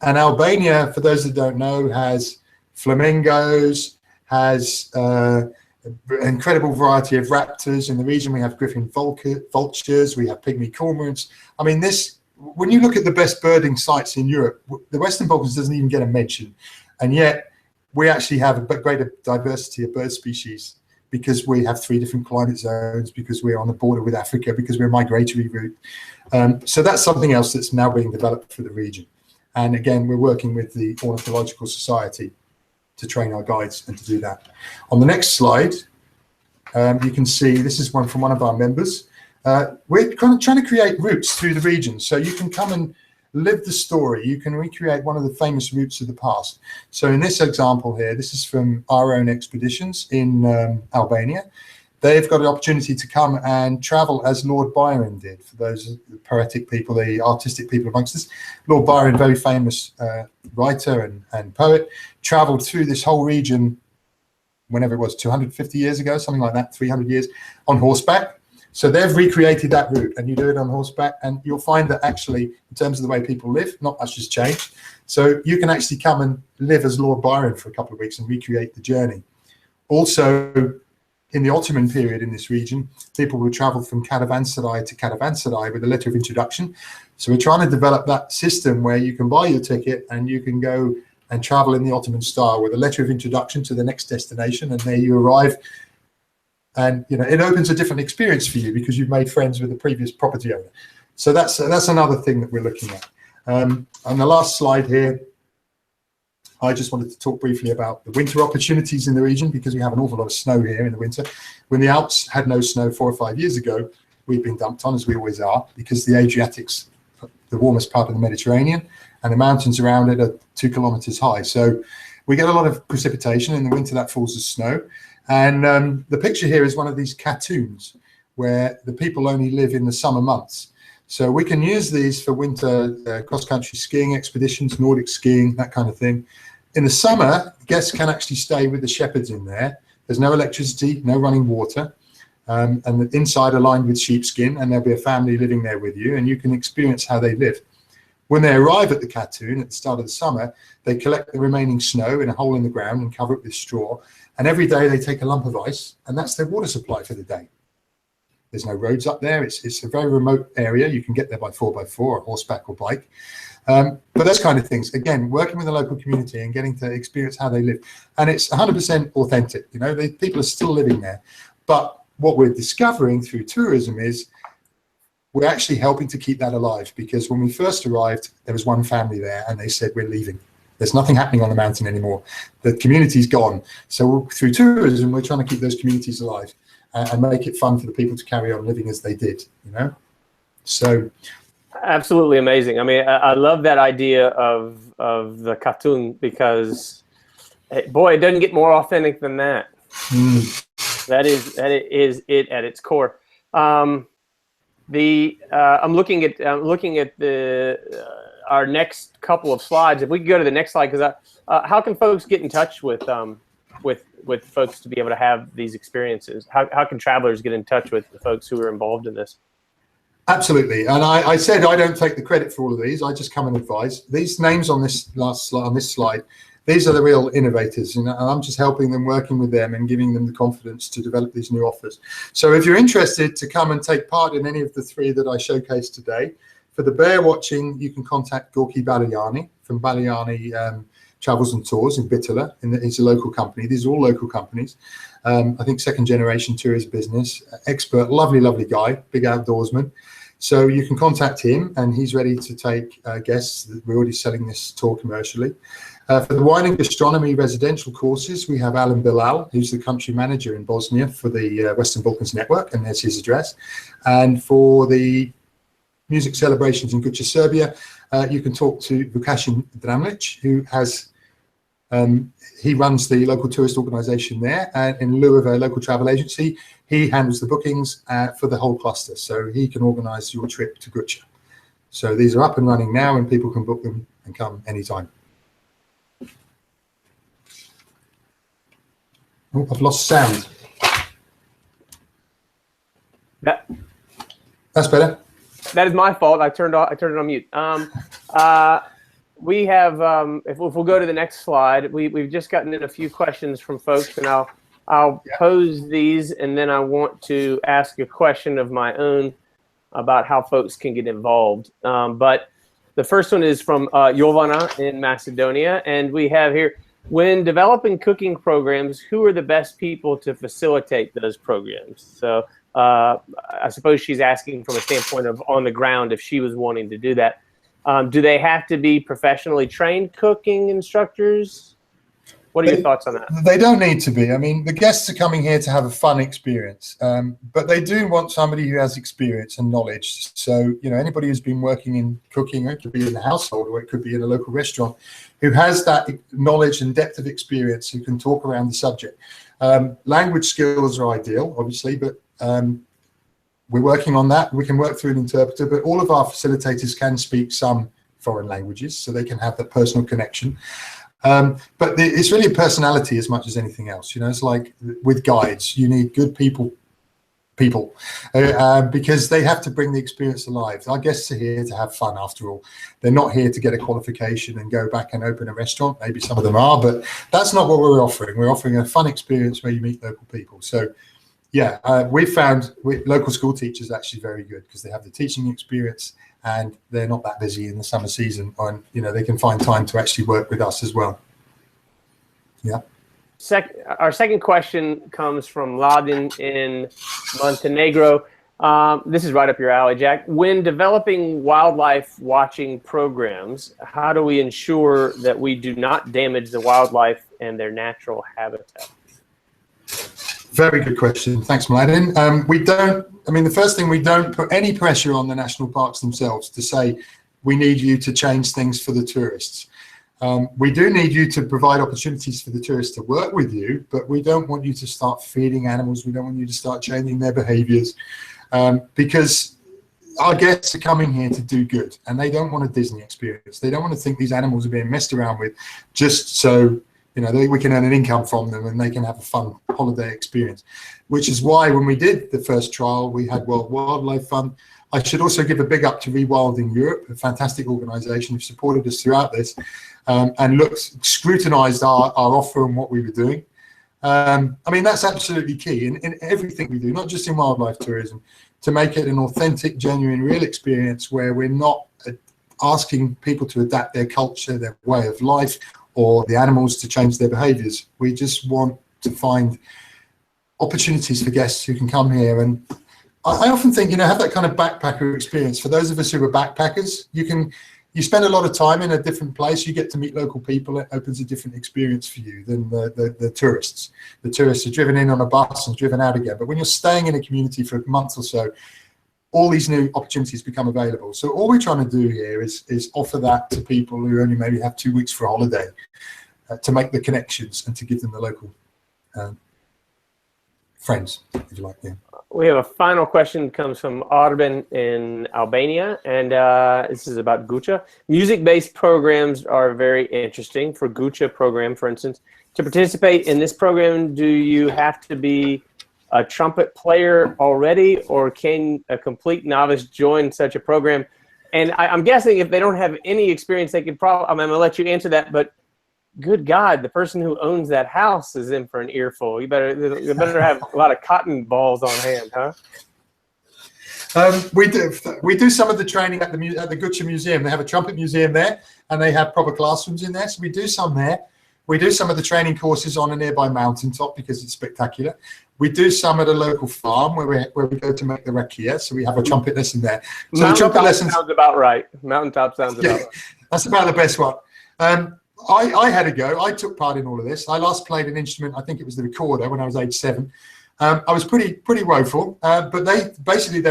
[SPEAKER 2] And Albania, for those that don't know, has flamingos, has an incredible variety of raptors. In the region, we have griffon vultures, we have pygmy cormorants. I mean, when you look at the best birding sites in Europe, the Western Balkans doesn't even get a mention. And yet, we actually have a greater diversity of bird species, because we have 3 different climate zones, because we're on the border with Africa, because we're a migratory route. So that's something else that's now being developed for the region. And again, we're working with the Ornithological Society to train our guides and to do that. On the next slide, you can see this is one from one of our members. We're kind of trying to create routes through the region, so you can come and live the story. You can recreate one of the famous routes of the past. So in this example here, this is from our own expeditions in Albania. They've got an opportunity to come and travel as Lord Byron did. For those poetic people, the artistic people amongst us, Lord Byron, very famous writer and poet, traveled through this whole region, whenever it was, 250 years ago, something like that, 300 years, on horseback. So they've recreated that route, and you do it on horseback, and you'll find that actually, in terms of the way people live, not much has changed. So you can actually come and live as Lord Byron for a couple of weeks and recreate the journey. Also, in the Ottoman period in this region, people would travel from caravanserai to caravanserai with a letter of introduction. So we're trying to develop that system where you can buy your ticket and you can go and travel in the Ottoman style with a letter of introduction to the next destination, and there you arrive. And it opens a different experience for you because you've made friends with the previous property owner. So that's another thing that we're looking at. On the last slide here, I just wanted to talk briefly about the winter opportunities in the region, because we have an awful lot of snow here in the winter. When the Alps had no snow 4 or 5 years ago, we've been dumped on, as we always are, because the Adriatic's the warmest part of the Mediterranean, and the mountains around it are 2 kilometers high. So we get a lot of precipitation in the winter that falls as snow. And the picture here is one of these cartoons where the people only live in the summer months. So we can use these for winter cross-country skiing expeditions, Nordic skiing, that kind of thing. In the summer, guests can actually stay with the shepherds in there. There's no electricity, no running water, and the inside are lined with sheepskin, and there'll be a family living there with you, and you can experience how they live. When they arrive at the cartoon at the start of the summer, they collect the remaining snow in a hole in the ground and cover it with straw. And every day they take a lump of ice, and that's their water supply for the day. There's no roads up there. It's a very remote area. You can get there by 4x4 or horseback or bike. But those kind of things, again, working with the local community and getting to experience how they live. And it's 100% authentic. People are still living there. But what we're discovering through tourism is we're actually helping to keep that alive, because when we first arrived, there was one family there and they said, we're leaving. There's nothing happening on the mountain anymore. The community's gone. So through tourism, we're trying to keep those communities alive and make it fun for the people to carry on living as they did, So.
[SPEAKER 1] Absolutely amazing. I mean, I love that idea of the cartoon, because, boy, it doesn't get more authentic than that. That is it at its core. I'm looking at our next couple of slides. If we could go to the next slide, because how can folks get in touch with folks to be able to have these experiences? How can travelers get in touch with the folks who are involved in this?
[SPEAKER 2] Absolutely, and I said I don't take the credit for all of these. I just come and advise. These names on this slide, these are the real innovators, and I'm just helping them, working with them, and giving them the confidence to develop these new offers. So if you're interested to come and take part in any of the three that I showcased today, for the bear watching, you can contact Gorky Baliani from Baliani Travels and Tours in Bitola. It's a local company. These are all local companies. I think second generation tourist business, expert, lovely guy, big outdoorsman. So you can contact him, and he's ready to take guests. We're already selling this tour commercially. For the wine and gastronomy residential courses, we have Alan Bilal, who's the country manager in Bosnia for the Western Balkans network, and there's his address. And for the music celebrations in Guča, Serbia, you can talk to Vukašin Dramlic, who has he runs the local tourist organization there, and in lieu of a local travel agency, he handles the bookings for the whole cluster, so he can organize your trip to Guča. So these are up and running now, and people can book them and come anytime. Oh, I've lost sound. That's better.
[SPEAKER 1] That is my fault. I turned it on mute. We have, if we'll go to the next slide, we've just gotten in a few questions from folks, and I'll pose these, and then I want to ask a question of my own about how folks can get involved. But the first one is from Jovana in Macedonia, and we have here, when developing cooking programs, who are the best people to facilitate those programs? So I suppose she's asking from a standpoint of on the ground if she was wanting to do that. Do they have to be professionally trained cooking instructors? What are your thoughts on that?
[SPEAKER 2] They don't need to be. I mean, the guests are coming here to have a fun experience, but they do want somebody who has experience and knowledge. So, you know, anybody who's been working in cooking, it could be in the household or it could be in a local restaurant, who has that knowledge and depth of experience, who can talk around the subject. Language skills are ideal, obviously, but we're working on that. We can work through an interpreter, but all of our facilitators can speak some foreign languages, so they can have that personal connection. But it's really a personality as much as anything else. You know, it's like with guides, you need good people, because they have to bring the experience alive. Our guests are here to have fun, after all. They're not here to get a qualification and go back and open a restaurant. Maybe some of them are, but that's not what we're offering. We're offering a fun experience where you meet local people. So yeah, we found local school teachers actually very good, because they have the teaching experience and they're not that busy in the summer season, and you know, they can find time to actually work with us as well. Yeah.
[SPEAKER 1] Our second question comes from Ladin in Montenegro. This is right up your alley, Jack. When developing wildlife watching programs, how do we ensure that we do not damage the wildlife and their natural habitat?
[SPEAKER 2] Very good question. Thanks, Mladen. The first thing, we don't put any pressure on the national parks themselves to say, we need you to change things for the tourists. We do need you to provide opportunities for the tourists to work with you, but we don't want you to start feeding animals. We don't want you to start changing their behaviors, because our guests are coming here to do good, and they don't want a Disney experience. They don't want to think these animals are being messed around with just so, you know, we can earn an income from them and they can have a fun holiday experience, which is why when we did the first trial, we had World Wildlife Fund. I should also give a big up to Rewilding Europe, a fantastic organization who supported us throughout this, and scrutinized our offer and what we were doing. I mean, that's absolutely key in everything we do, not just in wildlife tourism, to make it an authentic, genuine, real experience where we're not asking people to adapt their culture, their way of life, or the animals to change their behaviors. We just want to find opportunities for guests who can come here. And I often think, you know, have that kind of backpacker experience. For those of us who are backpackers, you spend a lot of time in a different place, you get to meet local people, it opens a different experience for you than the tourists. The tourists are driven in on a bus and driven out again. But when you're staying in a community for a month or so, all these new opportunities become available. So all we're trying to do here is offer that to people who only maybe have 2 weeks for a holiday, to make the connections and to give them the local friends, if you like. Yeah.
[SPEAKER 1] We have a final question that comes from Arben in Albania, and this is about Guča. Music-based programs are very interesting. For Guča program, for instance, to participate in this program, do you have to be a trumpet player already, or can a complete novice join such a program? And I'm guessing if they don't have any experience, they could probably, I'm going to let you answer that, but good God, the person who owns that house is in for an earful. You better have a lot of cotton balls on hand, huh?
[SPEAKER 2] We do some of the training at the Gucci Museum. They have a trumpet museum there, and they have proper classrooms in there. So we do some there. We do some of the training courses on a nearby mountaintop because it's spectacular. We do some at a local farm where we go to make the rakia. So we have a trumpet lesson there. So the trumpet lessons
[SPEAKER 1] sounds about right. Mountaintop sounds about right.
[SPEAKER 2] That's about the best one. I had a go. I took part in all of this. I last played an instrument. I think it was the recorder when I was age 7. I was pretty woeful, but they're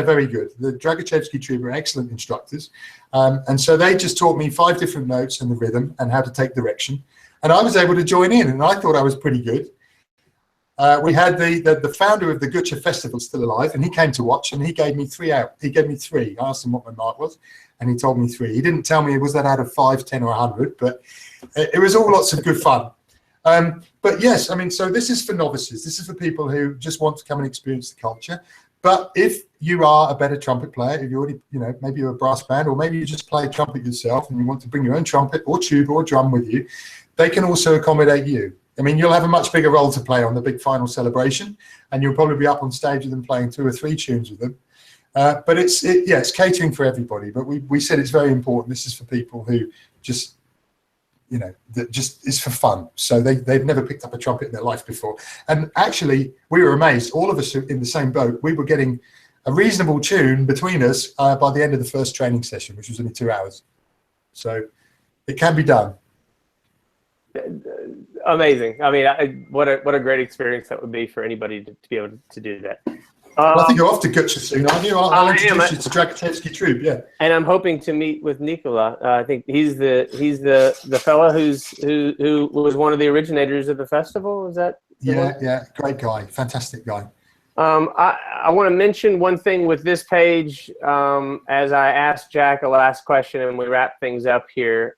[SPEAKER 2] very good. The Dragachevsky Troupe are excellent instructors, and so they just taught me 5 different notes and the rhythm and how to take direction, and I was able to join in, and I thought I was pretty good. We had the founder of the Trumpet Festival still alive, and he came to watch, and he gave me 3 out. He gave me 3. I asked him what my mark was, and he told me 3. He didn't tell me was that out of 5, 10, or 100, but it was all lots of good fun. But yes, I mean, so this is for novices. This is for people who just want to come and experience the culture. But if you are a better trumpet player, if you already, maybe you're a brass band, or maybe you just play trumpet yourself and you want to bring your own trumpet or tube or drum with you, they can also accommodate you. I mean, you'll have a much bigger role to play on the big final celebration, and you'll probably be up on stage with them playing 2 or 3 tunes with them. But it's catering for everybody. But we said it's very important. This is for people who just, that just is for fun. So they've never picked up a trumpet in their life before. And actually, we were amazed. All of us in the same boat. We were getting a reasonable tune between us by the end of the first training session, which was only 2 hours. So it can be done.
[SPEAKER 1] Amazing. I mean, what a great experience that would be for anybody to be able to do that.
[SPEAKER 2] I think you're off to Gucci soon, aren't you? I'll introduce you to Dragachevsky Troupe, yeah.
[SPEAKER 1] And I'm hoping to meet with Nikola. I think he's the fella who was one of the originators of the festival. Is that?
[SPEAKER 2] Yeah, great guy, fantastic guy.
[SPEAKER 1] I want to mention one thing with this page. As I asked Jack a last question and we wrap things up here,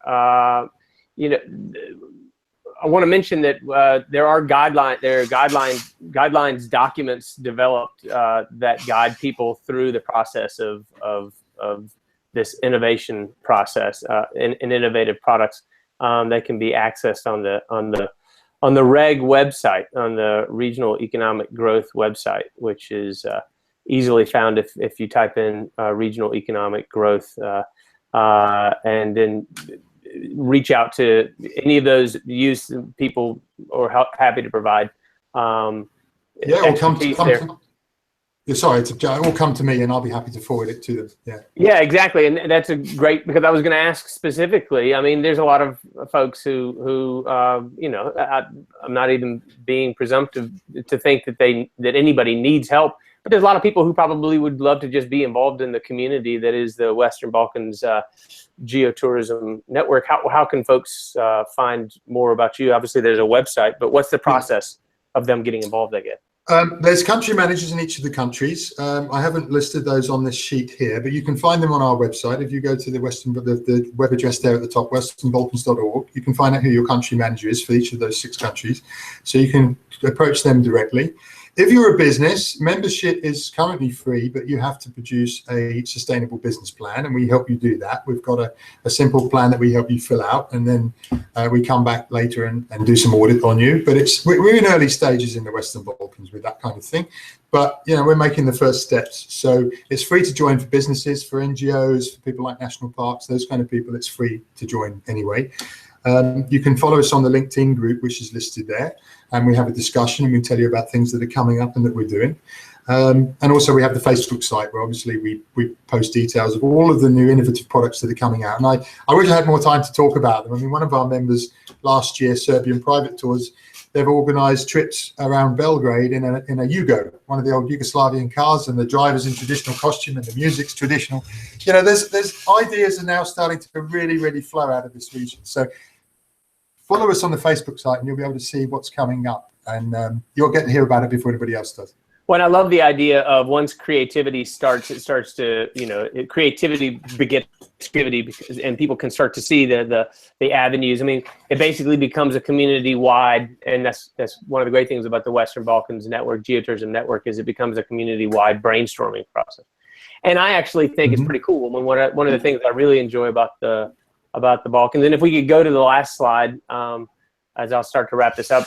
[SPEAKER 1] I want to mention that there are guidelines documents developed that guide people through the process of this innovation process in innovative products that can be accessed on the REG website, on the Regional Economic Growth website, which is easily found if you type in regional economic growth and then reach out to any of those use people or happy to provide.
[SPEAKER 2] Or come to me and I'll be happy to forward it to them.
[SPEAKER 1] Yeah, exactly. And that's a great, because I was going to ask specifically. I mean, there's a lot of folks who I'm not even being presumptive to think that anybody needs help, but there's a lot of people who probably would love to just be involved in the community that is the Western Balkans geotourism network. How can folks find more about you? Obviously there's a website, but what's the process of them getting involved, I guess?
[SPEAKER 2] There's country managers in each of the countries. I haven't listed those on this sheet here, but you can find them on our website. If you go to the web address there at the top, westernbalkans.org, you can find out who your country manager is for each of those 6 countries. So you can approach them directly. If you're a business, membership is currently free, but you have to produce a sustainable business plan, and we help you do that. We've got a simple plan that we help you fill out, and then we come back later and do some audit on you. But we're in early stages in the Western Balkans with that kind of thing. But we're making the first steps. So it's free to join for businesses, for NGOs, for people like national parks, those kind of people. It's free to join anyway. You can follow us on the LinkedIn group, which is listed there, and we have a discussion and we tell you about things that are coming up and that we're doing. And also we have the Facebook site where obviously we post details of all of the new innovative products that are coming out. And I wish I had more time to talk about them. I mean, one of our members last year, Serbian Private Tours, they've organized trips around Belgrade in a Yugo, one of the old Yugoslavian cars, and the driver's in traditional costume and the music's traditional. There's ideas are now starting to really, really flow out of this region. So follow us on the Facebook site and you'll be able to see what's coming up, and you'll get to hear about it before anybody else does.
[SPEAKER 1] Well, I love the idea of once creativity starts, it starts to, creativity begets creativity, because, and people can start to see the avenues. I mean, it basically becomes a community-wide, and that's one of the great things about the Western Balkans Network, Geotourism Network, is it becomes a community-wide brainstorming process. And I actually think it's pretty cool. And one of the things I really enjoy about the Balkans, and if we could go to the last slide, as I'll start to wrap this up.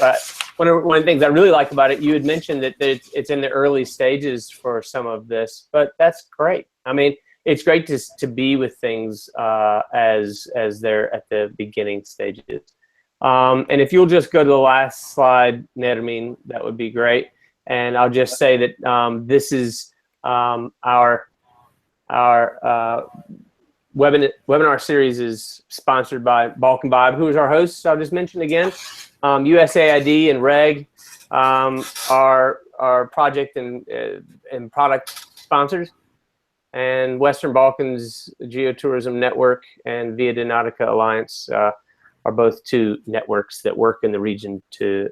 [SPEAKER 1] One of the things I really like about it, you had mentioned that it's in the early stages for some of this, but that's great. I mean, it's great to be with things as they're at the beginning stages. And if you'll just go to the last slide, Nermin, that would be great. And I'll just say that this is our webinar series is sponsored by Balkan Vibe, who is our host. I'll just mention again, USAID and REG are our project and product sponsors, and Western Balkans Geotourism Network and Via Nautica Alliance are both two networks that work in the region to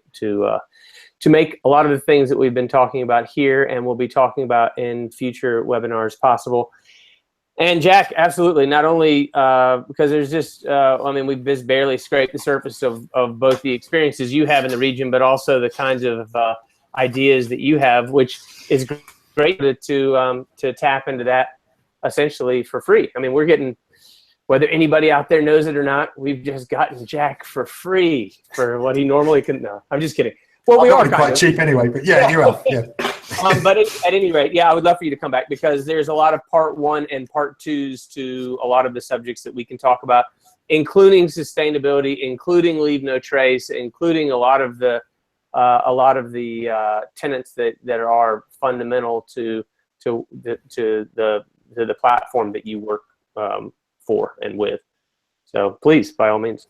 [SPEAKER 1] make a lot of the things that we've been talking about here and we'll be talking about in future webinars possible. And Jack, absolutely, not only because there's just, I mean, we've just barely scraped the surface of both the experiences you have in the region, but also the kinds of ideas that you have, which is great to tap into that essentially for free. I mean, we're getting, whether anybody out there knows it or not, we've just gotten Jack for free for what he normally couldn't. No, I'm just kidding. Well, we are
[SPEAKER 2] quite cheap anyway, but yeah, you are. Yeah.
[SPEAKER 1] But at any rate, yeah, I would love for you to come back, because there's a lot of part one and part twos to a lot of the subjects that we can talk about, including sustainability, including leave no trace, including a lot of the tenets that are fundamental to the platform that you work for and with. So please, by all means.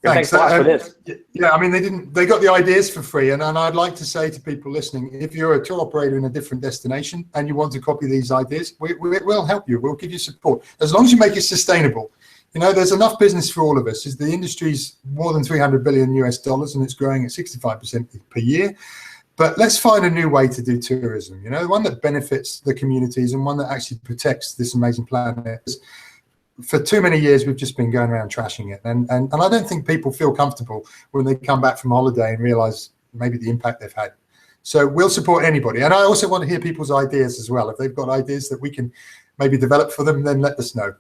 [SPEAKER 1] Thanks a lot for this.
[SPEAKER 2] Yeah, I mean, they got the ideas for free, and I'd like to say to people listening, if you're a tour operator in a different destination and you want to copy these ideas, we'll help you. We'll give you support, as long as you make it sustainable. You know, there's enough business for all of us. The industry's more than $300 billion US, and it's growing at 65% per year. But let's find a new way to do tourism, you know, one that benefits the communities and one that actually protects this amazing planet. For too many years, we've just been going around trashing it. And I don't think people feel comfortable when they come back from holiday and realize maybe the impact they've had. So we'll support anybody. And I also want to hear people's ideas as well. If they've got ideas that we can maybe develop for them, then let us know.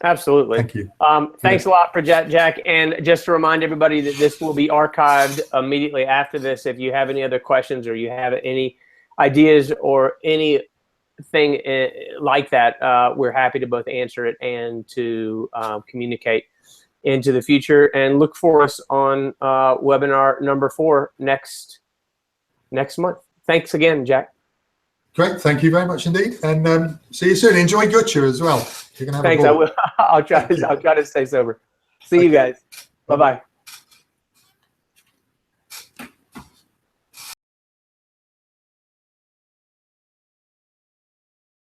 [SPEAKER 1] Absolutely.
[SPEAKER 2] Thank you.
[SPEAKER 1] Thanks a lot for Jack. And just to remind everybody that this will be archived immediately after this. If you have any other questions or you have any ideas or anything like that, we're happy to both answer it and to communicate into the future. And look for us on webinar number 4 next month. Thanks again, Jack.
[SPEAKER 2] Great, thank you very much indeed, and see you soon. Enjoy Gutcha as well. You're gonna have
[SPEAKER 1] Thanks. I will. I'll try to stay sober. See you guys. Bye bye.